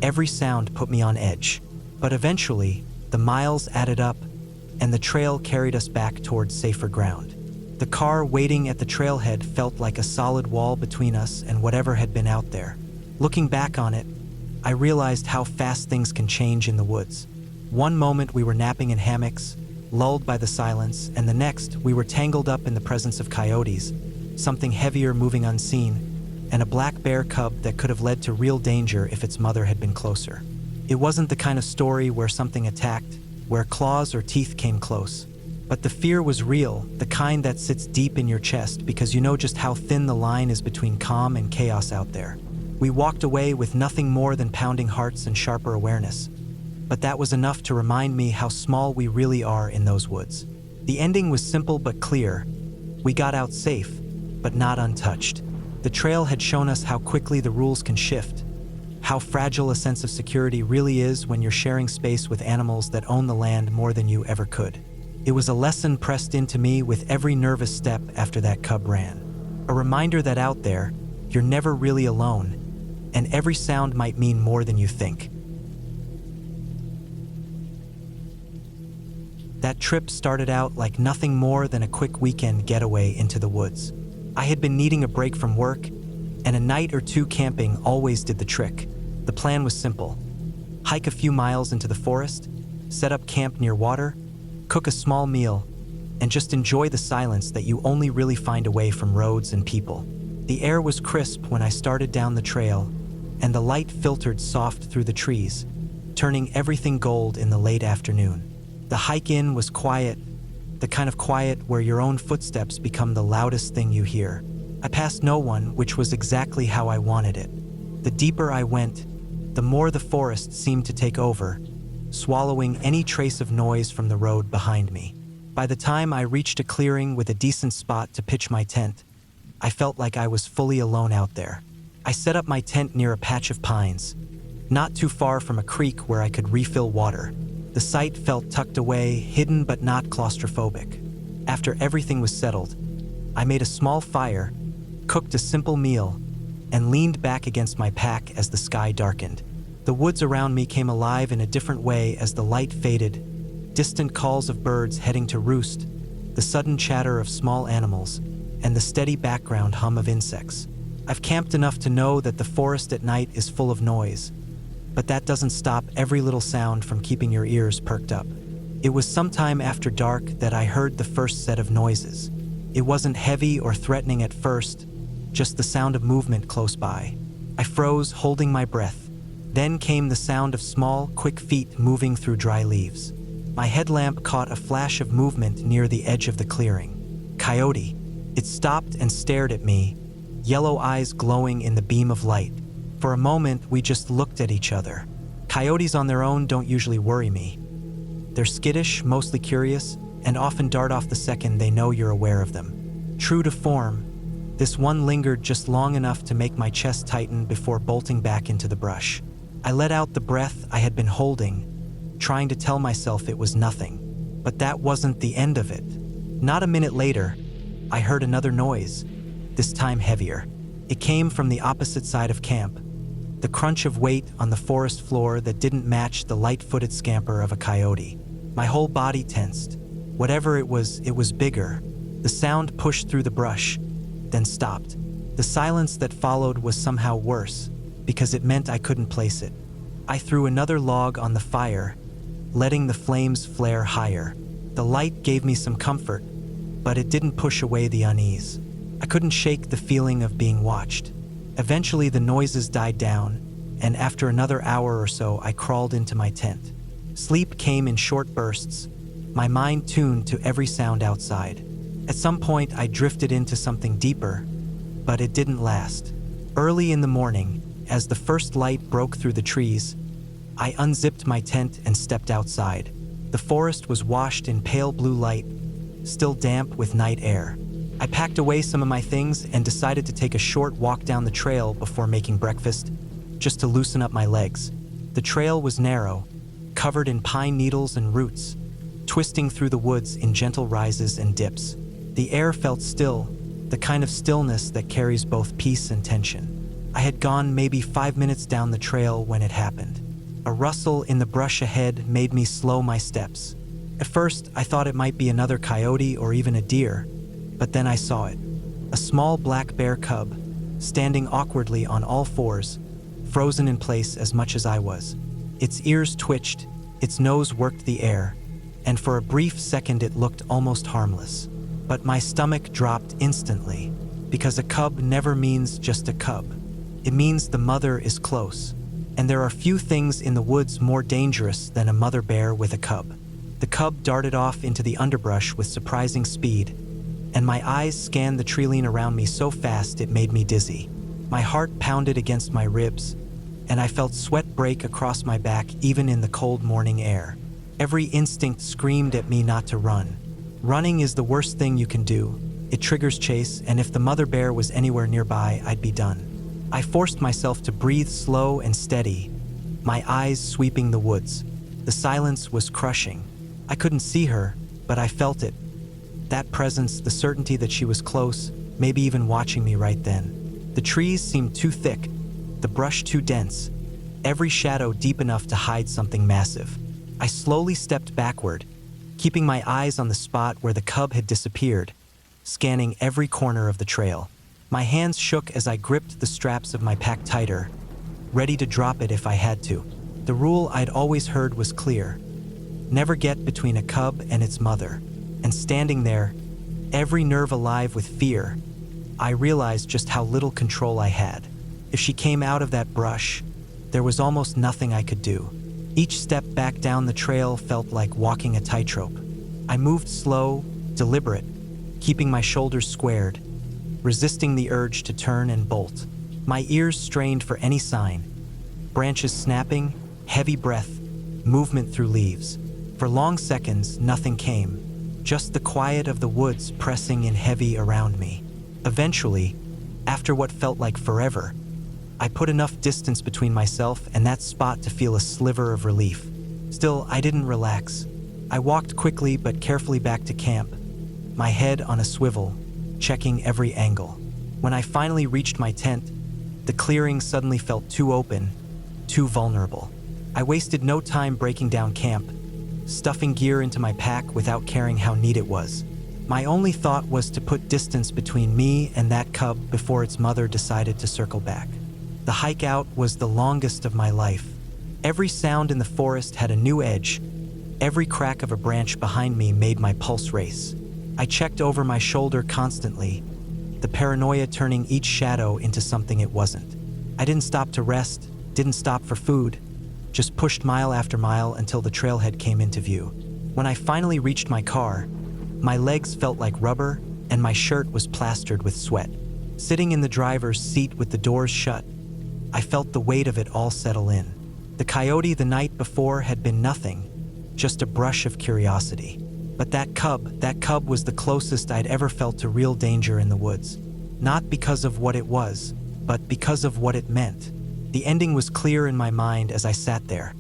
Every sound put me on edge. But eventually, the miles added up, and the trail carried us back towards safer ground. The car waiting at the trailhead felt like a solid wall between us and whatever had been out there. Looking back on it, I realized how fast things can change in the woods. One moment we were napping in hammocks, lulled by the silence, and the next we were tangled up in the presence of coyotes, something heavier moving unseen, and a black bear cub that could have led to real danger if its mother had been closer. It wasn't the kind of story where something attacked, where claws or teeth came close. But the fear was real, the kind that sits deep in your chest because you know just how thin the line is between calm and chaos out there. We walked away with nothing more than pounding hearts and sharper awareness. But that was enough to remind me how small we really are in those woods. The ending was simple but clear. We got out safe, but not untouched. The trail had shown us how quickly the rules can shift, how fragile a sense of security really is when you're sharing space with animals that own the land more than you ever could. It was a lesson pressed into me with every nervous step after that cub ran. A reminder that out there, you're never really alone, and every sound might mean more than you think. That trip started out like nothing more than a quick weekend getaway into the woods. I had been needing a break from work, and a night or two camping always did the trick. The plan was simple: hike a few miles into the forest, set up camp near water, cook a small meal, and just enjoy the silence that you only really find away from roads and people. The air was crisp when I started down the trail, and the light filtered soft through the trees, turning everything gold in the late afternoon. The hike in was quiet, the kind of quiet where your own footsteps become the loudest thing you hear. I passed no one, which was exactly how I wanted it. The deeper I went, the more the forest seemed to take over, swallowing any trace of noise from the road behind me. By the time I reached a clearing with a decent spot to pitch my tent, I felt like I was fully alone out there. I set up my tent near a patch of pines, not too far from a creek where I could refill water. The site felt tucked away, hidden but not claustrophobic. After everything was settled, I made a small fire, cooked a simple meal, and leaned back against my pack as the sky darkened. The woods around me came alive in a different way as the light faded, distant calls of birds heading to roost, the sudden chatter of small animals, and the steady background hum of insects. I've camped enough to know that the forest at night is full of noise, but that doesn't stop every little sound from keeping your ears perked up. It was sometime after dark that I heard the first set of noises. It wasn't heavy or threatening at first, just the sound of movement close by. I froze, holding my breath. Then came the sound of small, quick feet moving through dry leaves. My headlamp caught a flash of movement near the edge of the clearing. Coyote. It stopped and stared at me, yellow eyes glowing in the beam of light. For a moment, we just looked at each other. Coyotes on their own don't usually worry me. They're skittish, mostly curious, and often dart off the second they know you're aware of them. True to form, this one lingered just long enough to make my chest tighten before bolting back into the brush. I let out the breath I had been holding, trying to tell myself it was nothing. But that wasn't the end of it. Not a minute later, I heard another noise, this time heavier. It came from the opposite side of camp, the crunch of weight on the forest floor that didn't match the light-footed scamper of a coyote. My whole body tensed. Whatever it was bigger. The sound pushed through the brush, then stopped. The silence that followed was somehow worse, because it meant I couldn't place it. I threw another log on the fire, letting the flames flare higher. The light gave me some comfort, but it didn't push away the unease. I couldn't shake the feeling of being watched. Eventually the noises died down, and after another hour or so I crawled into my tent. Sleep came in short bursts, my mind tuned to every sound outside. At some point I drifted into something deeper, but it didn't last. Early in the morning, as the first light broke through the trees, I unzipped my tent and stepped outside. The forest was washed in pale blue light, still damp with night air. I packed away some of my things and decided to take a short walk down the trail before making breakfast, just to loosen up my legs. The trail was narrow, covered in pine needles and roots, twisting through the woods in gentle rises and dips. The air felt still, the kind of stillness that carries both peace and tension. I had gone maybe 5 minutes down the trail when it happened. A rustle in the brush ahead made me slow my steps. At first, I thought it might be another coyote or even a deer, but then I saw it. A small black bear cub, standing awkwardly on all fours, frozen in place as much as I was. Its ears twitched, its nose worked the air, and for a brief second it looked almost harmless. But my stomach dropped instantly, because a cub never means just a cub. It means the mother is close, and there are few things in the woods more dangerous than a mother bear with a cub. The cub darted off into the underbrush with surprising speed, and my eyes scanned the treeline around me so fast it made me dizzy. My heart pounded against my ribs, and I felt sweat break across my back even in the cold morning air. Every instinct screamed at me not to run. Running is the worst thing you can do. It triggers chase, and if the mother bear was anywhere nearby, I'd be done. I forced myself to breathe slow and steady, my eyes sweeping the woods. The silence was crushing. I couldn't see her, but I felt it. That presence, the certainty that she was close, maybe even watching me right then. The trees seemed too thick, the brush too dense, every shadow deep enough to hide something massive. I slowly stepped backward, keeping my eyes on the spot where the cub had disappeared, scanning every corner of the trail. My hands shook as I gripped the straps of my pack tighter, ready to drop it if I had to. The rule I'd always heard was clear: never get between a cub and its mother. And standing there, every nerve alive with fear, I realized just how little control I had. If she came out of that brush, there was almost nothing I could do. Each step back down the trail felt like walking a tightrope. I moved slow, deliberate, keeping my shoulders squared, resisting the urge to turn and bolt. My ears strained for any sign. Branches snapping, heavy breath, movement through leaves. For long seconds, nothing came. Just the quiet of the woods pressing in heavy around me. Eventually, after what felt like forever, I put enough distance between myself and that spot to feel a sliver of relief. Still, I didn't relax. I walked quickly but carefully back to camp, my head on a swivel, checking every angle. When I finally reached my tent, the clearing suddenly felt too open, too vulnerable. I wasted no time breaking down camp, stuffing gear into my pack without caring how neat it was. My only thought was to put distance between me and that cub before its mother decided to circle back. The hike out was the longest of my life. Every sound in the forest had a new edge. Every crack of a branch behind me made my pulse race. I checked over my shoulder constantly, the paranoia turning each shadow into something it wasn't. I didn't stop to rest, didn't stop for food, just pushed mile after mile until the trailhead came into view. When I finally reached my car, my legs felt like rubber and my shirt was plastered with sweat. Sitting in the driver's seat with the doors shut, I felt the weight of it all settle in. The coyote the night before had been nothing, just a brush of curiosity. But that cub was the closest I'd ever felt to real danger in the woods. Not because of what it was, but because of what it meant. The ending was clear in my mind as I sat there.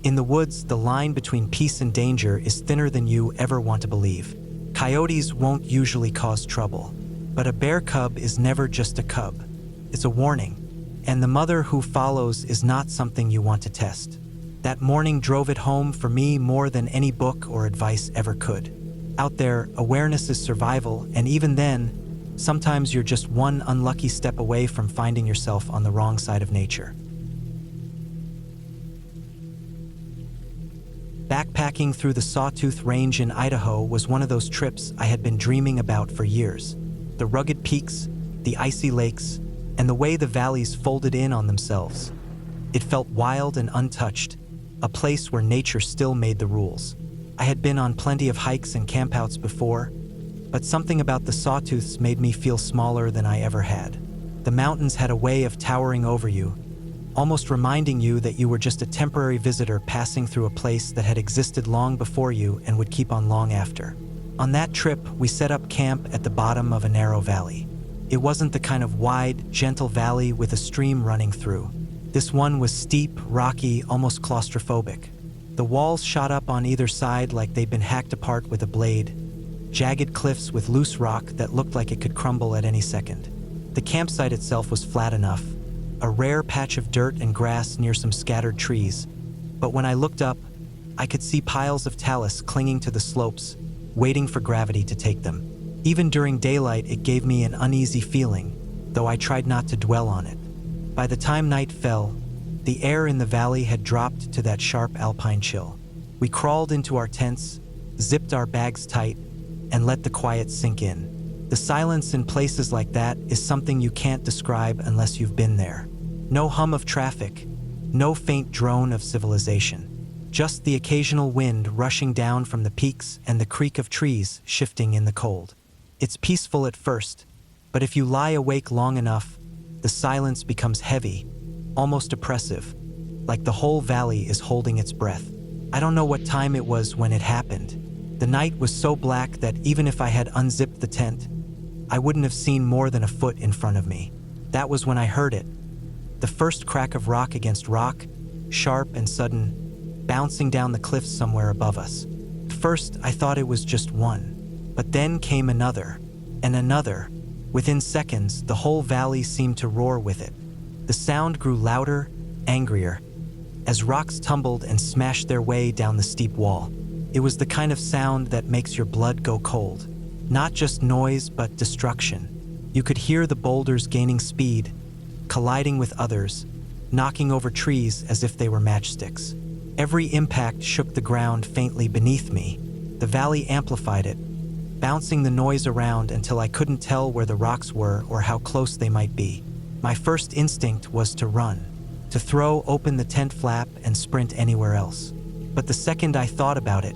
In the woods, the line between peace and danger is thinner than you ever want to believe. Coyotes won't usually cause trouble, but a bear cub is never just a cub. It's a warning, and the mother who follows is not something you want to test. That morning drove it home for me more than any book or advice ever could. Out there, awareness is survival, and even then, sometimes you're just one unlucky step away from finding yourself on the wrong side of nature. Backpacking through the Sawtooth Range in Idaho was one of those trips I had been dreaming about for years. The rugged peaks, the icy lakes, and the way the valleys folded in on themselves. It felt wild and untouched, a place where nature still made the rules. I had been on plenty of hikes and campouts before, but something about the Sawtooths made me feel smaller than I ever had. The mountains had a way of towering over you, almost reminding you that you were just a temporary visitor passing through a place that had existed long before you and would keep on long after. On that trip, we set up camp at the bottom of a narrow valley. It wasn't the kind of wide, gentle valley with a stream running through. This one was steep, rocky, almost claustrophobic. The walls shot up on either side like they'd been hacked apart with a blade, jagged cliffs with loose rock that looked like it could crumble at any second. The campsite itself was flat enough, a rare patch of dirt and grass near some scattered trees, but when I looked up, I could see piles of talus clinging to the slopes, waiting for gravity to take them. Even during daylight, it gave me an uneasy feeling, though I tried not to dwell on it. By the time night fell, the air in the valley had dropped to that sharp alpine chill. We crawled into our tents, zipped our bags tight, and let the quiet sink in. The silence in places like that is something you can't describe unless you've been there. No hum of traffic, no faint drone of civilization. Just the occasional wind rushing down from the peaks and the creak of trees shifting in the cold. It's peaceful at first, but if you lie awake long enough, the silence becomes heavy, almost oppressive, like the whole valley is holding its breath. I don't know what time it was when it happened. The night was so black that even if I had unzipped the tent, I wouldn't have seen more than a foot in front of me. That was when I heard it. The first crack of rock against rock, sharp and sudden, bouncing down the cliffs somewhere above us. At first, I thought it was just one, but then came another, and another. Within seconds, the whole valley seemed to roar with it. The sound grew louder, angrier, as rocks tumbled and smashed their way down the steep wall. It was the kind of sound that makes your blood go cold. Not just noise, but destruction. You could hear the boulders gaining speed, colliding with others, knocking over trees as if they were matchsticks. Every impact shook the ground faintly beneath me. The valley amplified it, bouncing the noise around until I couldn't tell where the rocks were or how close they might be. My first instinct was to run, to throw open the tent flap and sprint anywhere else. But the second I thought about it,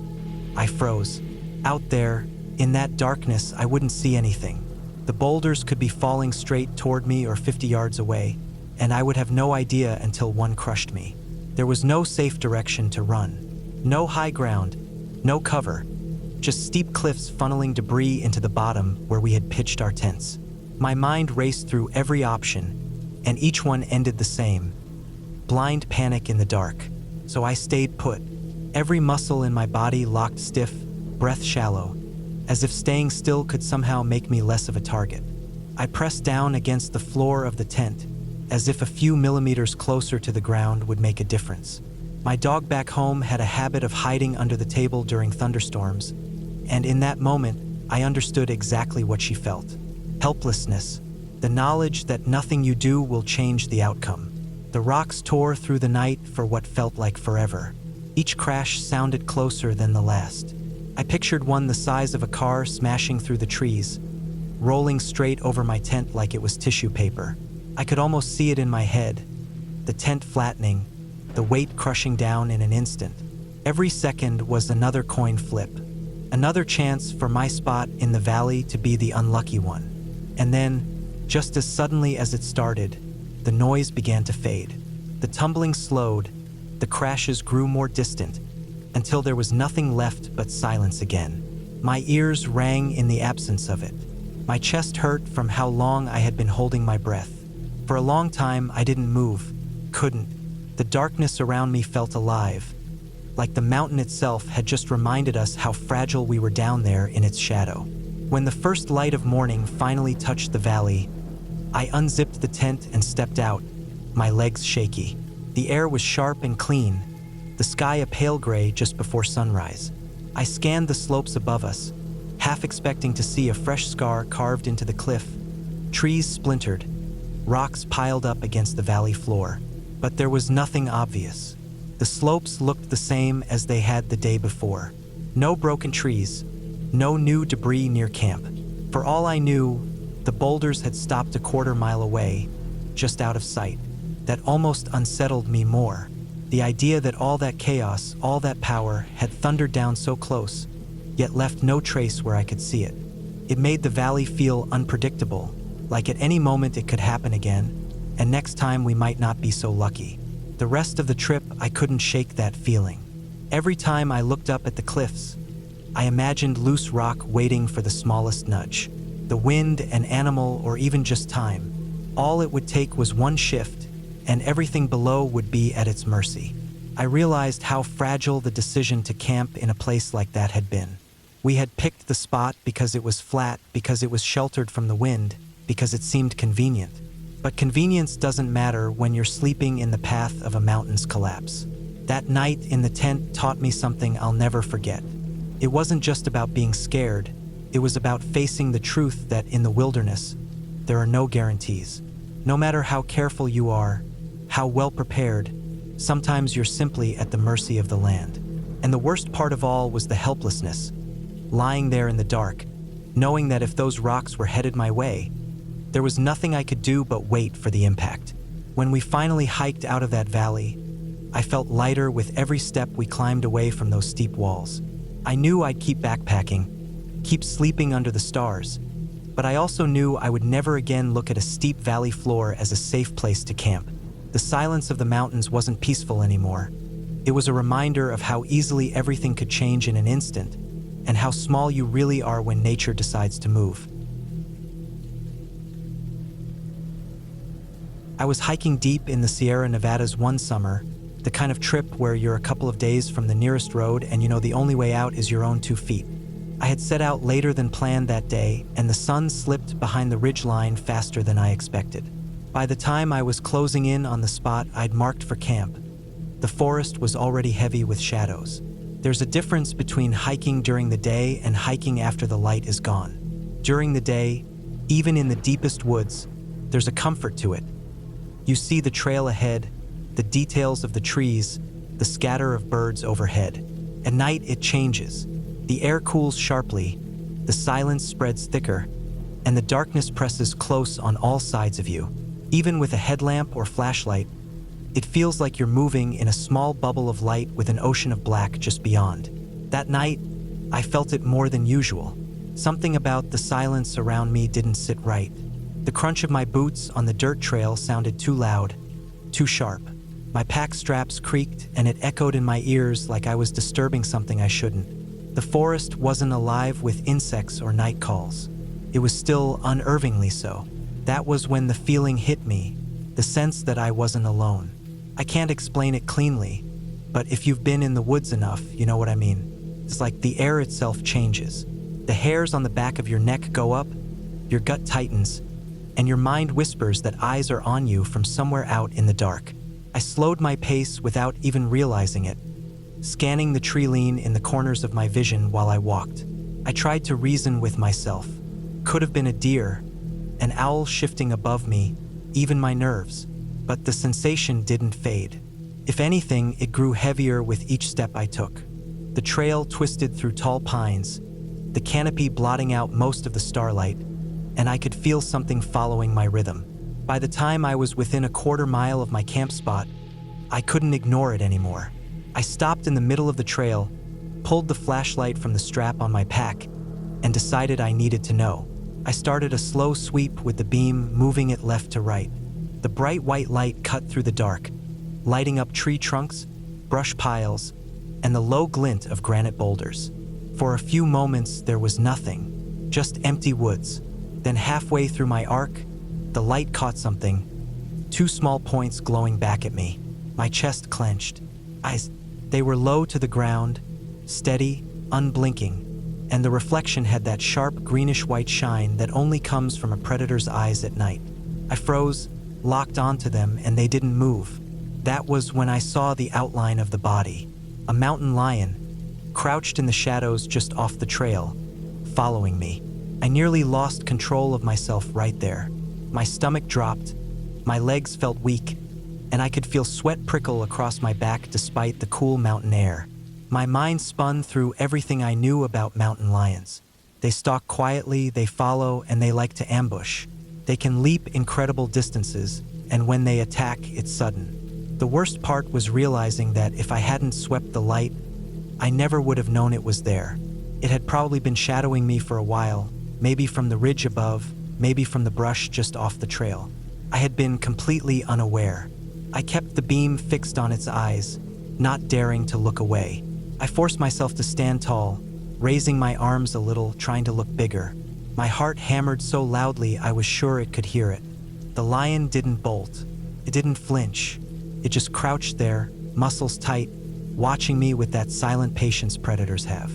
I froze. Out there, in that darkness, I wouldn't see anything. The boulders could be falling straight toward me or 50 yards away, and I would have no idea until one crushed me. There was no safe direction to run. No high ground, no cover. Just steep cliffs funneling debris into the bottom where we had pitched our tents. My mind raced through every option, and each one ended the same. Blind panic in the dark. So I stayed put. Every muscle in my body locked stiff, breath shallow, as if staying still could somehow make me less of a target. I pressed down against the floor of the tent, as if a few millimeters closer to the ground would make a difference. My dog back home had a habit of hiding under the table during thunderstorms, and in that moment, I understood exactly what she felt. Helplessness, the knowledge that nothing you do will change the outcome. The rocks tore through the night for what felt like forever. Each crash sounded closer than the last. I pictured one the size of a car smashing through the trees, rolling straight over my tent like it was tissue paper. I could almost see it in my head, the tent flattening, the weight crushing down in an instant. Every second was another coin flip, another chance for my spot in the valley to be the unlucky one. And then, just as suddenly as it started, the noise began to fade. The tumbling slowed, the crashes grew more distant, until there was nothing left but silence again. My ears rang in the absence of it. My chest hurt from how long I had been holding my breath. For a long time, I didn't move, couldn't. The darkness around me felt alive, like the mountain itself had just reminded us how fragile we were down there in its shadow. When the first light of morning finally touched the valley, I unzipped the tent and stepped out, my legs shaky. The air was sharp and clean, the sky a pale gray just before sunrise. I scanned the slopes above us, half expecting to see a fresh scar carved into the cliff, trees splintered, rocks piled up against the valley floor. But there was nothing obvious. The slopes looked the same as they had the day before. No broken trees, no new debris near camp. For all I knew, the boulders had stopped a quarter-mile away, just out of sight. That almost unsettled me more. The idea that all that chaos, all that power, had thundered down so close, yet left no trace where I could see it. It made the valley feel unpredictable, like at any moment it could happen again, and next time we might not be so lucky. The rest of the trip, I couldn't shake that feeling. Every time I looked up at the cliffs, I imagined loose rock waiting for the smallest nudge. The wind, an animal, or even just time. All it would take was one shift, and everything below would be at its mercy. I realized how fragile the decision to camp in a place like that had been. We had picked the spot because it was flat, because it was sheltered from the wind, because it seemed convenient. But convenience doesn't matter when you're sleeping in the path of a mountain's collapse. That night in the tent taught me something I'll never forget. It wasn't just about being scared, it was about facing the truth that in the wilderness, there are no guarantees. No matter how careful you are, how well prepared, sometimes you're simply at the mercy of the land. And the worst part of all was the helplessness. Lying there in the dark, knowing that if those rocks were headed my way, there was nothing I could do but wait for the impact. When we finally hiked out of that valley, I felt lighter with every step we climbed away from those steep walls. I knew I'd keep backpacking, keep sleeping under the stars, but I also knew I would never again look at a steep valley floor as a safe place to camp. The silence of the mountains wasn't peaceful anymore. It was a reminder of how easily everything could change in an instant, and how small you really are when nature decides to move. I was hiking deep in the Sierra Nevadas one summer, the kind of trip where you're a couple of days from the nearest road and you know the only way out is your own 2 feet. I had set out later than planned that day, and the sun slipped behind the ridgeline faster than I expected. By the time I was closing in on the spot I'd marked for camp, the forest was already heavy with shadows. There's a difference between hiking during the day and hiking after the light is gone. During the day, even in the deepest woods, there's a comfort to it. You see the trail ahead, the details of the trees, the scatter of birds overhead. At night it changes. The air cools sharply, the silence spreads thicker, and the darkness presses close on all sides of you. Even with a headlamp or flashlight, it feels like you're moving in a small bubble of light with an ocean of black just beyond. That night, I felt it more than usual. Something about the silence around me didn't sit right. The crunch of my boots on the dirt trail sounded too loud, too sharp. My pack straps creaked and it echoed in my ears like I was disturbing something I shouldn't. The forest wasn't alive with insects or night calls. It was still unnervingly so. That was when the feeling hit me, the sense that I wasn't alone. I can't explain it cleanly, but if you've been in the woods enough, you know what I mean. It's like the air itself changes. The hairs on the back of your neck go up, your gut tightens, and your mind whispers that eyes are on you from somewhere out in the dark. I slowed my pace without even realizing it, scanning the tree lean in the corners of my vision while I walked. I tried to reason with myself. Could have been a deer, an owl shifting above me, even my nerves. But the sensation didn't fade. If anything, it grew heavier with each step I took. The trail twisted through tall pines, the canopy blotting out most of the starlight, and I could feel something following my rhythm. By the time I was within a quarter mile of my camp spot, I couldn't ignore it anymore. I stopped in the middle of the trail, pulled the flashlight from the strap on my pack, and decided I needed to know. I started a slow sweep with the beam, moving it left to right. The bright white light cut through the dark, lighting up tree trunks, brush piles, and the low glint of granite boulders. For a few moments there was nothing, just empty woods. Then halfway through my arc, the light caught something, 2 small points glowing back at me. My chest clenched. They were low to the ground, steady, unblinking, and the reflection had that sharp greenish-white shine that only comes from a predator's eyes at night. I froze, locked onto them, and they didn't move. That was when I saw the outline of the body. A mountain lion, crouched in the shadows just off the trail, following me. I nearly lost control of myself right there. My stomach dropped, my legs felt weak, and I could feel sweat prickle across my back despite the cool mountain air. My mind spun through everything I knew about mountain lions. They stalk quietly, they follow, and they like to ambush. They can leap incredible distances, and when they attack, it's sudden. The worst part was realizing that if I hadn't swept the light, I never would have known it was there. It had probably been shadowing me for a while, maybe from the ridge above, maybe from the brush just off the trail. I had been completely unaware. I kept the beam fixed on its eyes, not daring to look away. I forced myself to stand tall, raising my arms a little, trying to look bigger. My heart hammered so loudly I was sure it could hear it. The lion didn't bolt. It didn't flinch. It just crouched there, muscles tight, watching me with that silent patience predators have.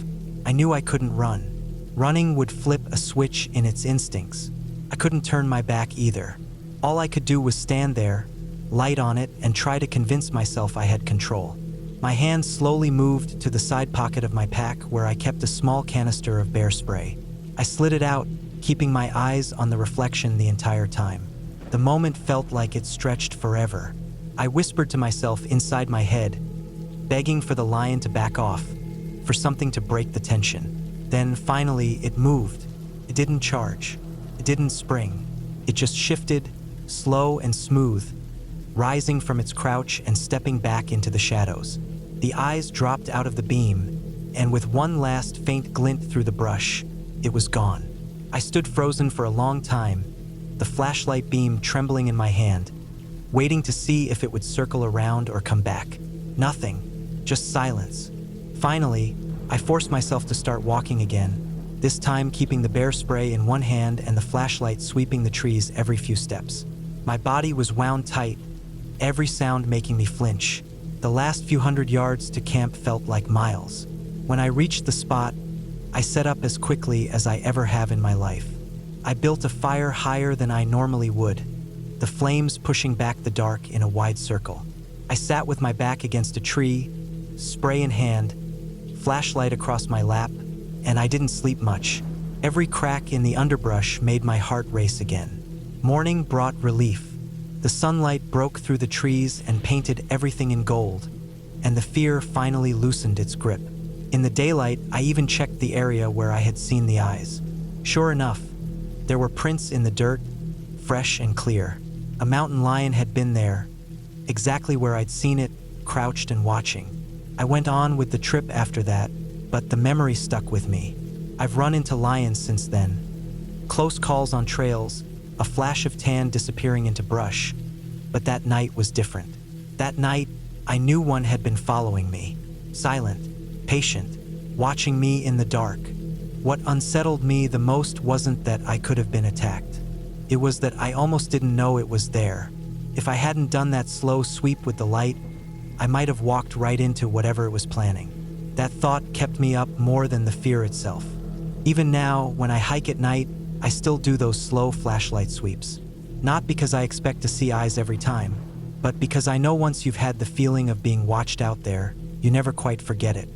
I knew I couldn't run. Running would flip a switch in its instincts. I couldn't turn my back either. All I could do was stand there, light on it, and try to convince myself I had control. My hand slowly moved to the side pocket of my pack where I kept a small canister of bear spray. I slid it out, keeping my eyes on the reflection the entire time. The moment felt like it stretched forever. I whispered to myself inside my head, begging for the lion to back off, for something to break the tension. Then finally it moved. It didn't charge. It didn't spring. It just shifted, slow and smooth, rising from its crouch and stepping back into the shadows. The eyes dropped out of the beam, and with one last faint glint through the brush, it was gone. I stood frozen for a long time, the flashlight beam trembling in my hand, waiting to see if it would circle around or come back. Nothing, just silence. Finally, I forced myself to start walking again, this time keeping the bear spray in one hand and the flashlight sweeping the trees every few steps. My body was wound tight, every sound making me flinch. The last few hundred yards to camp felt like miles. When I reached the spot, I set up as quickly as I ever have in my life. I built a fire higher than I normally would, the flames pushing back the dark in a wide circle. I sat with my back against a tree, spray in hand, flashlight across my lap, and I didn't sleep much. Every crack in the underbrush made my heart race again. Morning brought relief. The sunlight broke through the trees and painted everything in gold, and the fear finally loosened its grip. In the daylight, I even checked the area where I had seen the eyes. Sure enough, there were prints in the dirt, fresh and clear. A mountain lion had been there, exactly where I'd seen it, crouched and watching. I went on with the trip after that, but the memory stuck with me. I've run into lions since then. Close calls on trails, a flash of tan disappearing into brush. But that night was different. That night, I knew one had been following me. Silent, patient, watching me in the dark. What unsettled me the most wasn't that I could have been attacked. It was that I almost didn't know it was there. If I hadn't done that slow sweep with the light, I might have walked right into whatever it was planning. That thought kept me up more than the fear itself. Even now, when I hike at night, I still do those slow flashlight sweeps. Not because I expect to see eyes every time, but because I know once you've had the feeling of being watched out there, you never quite forget it.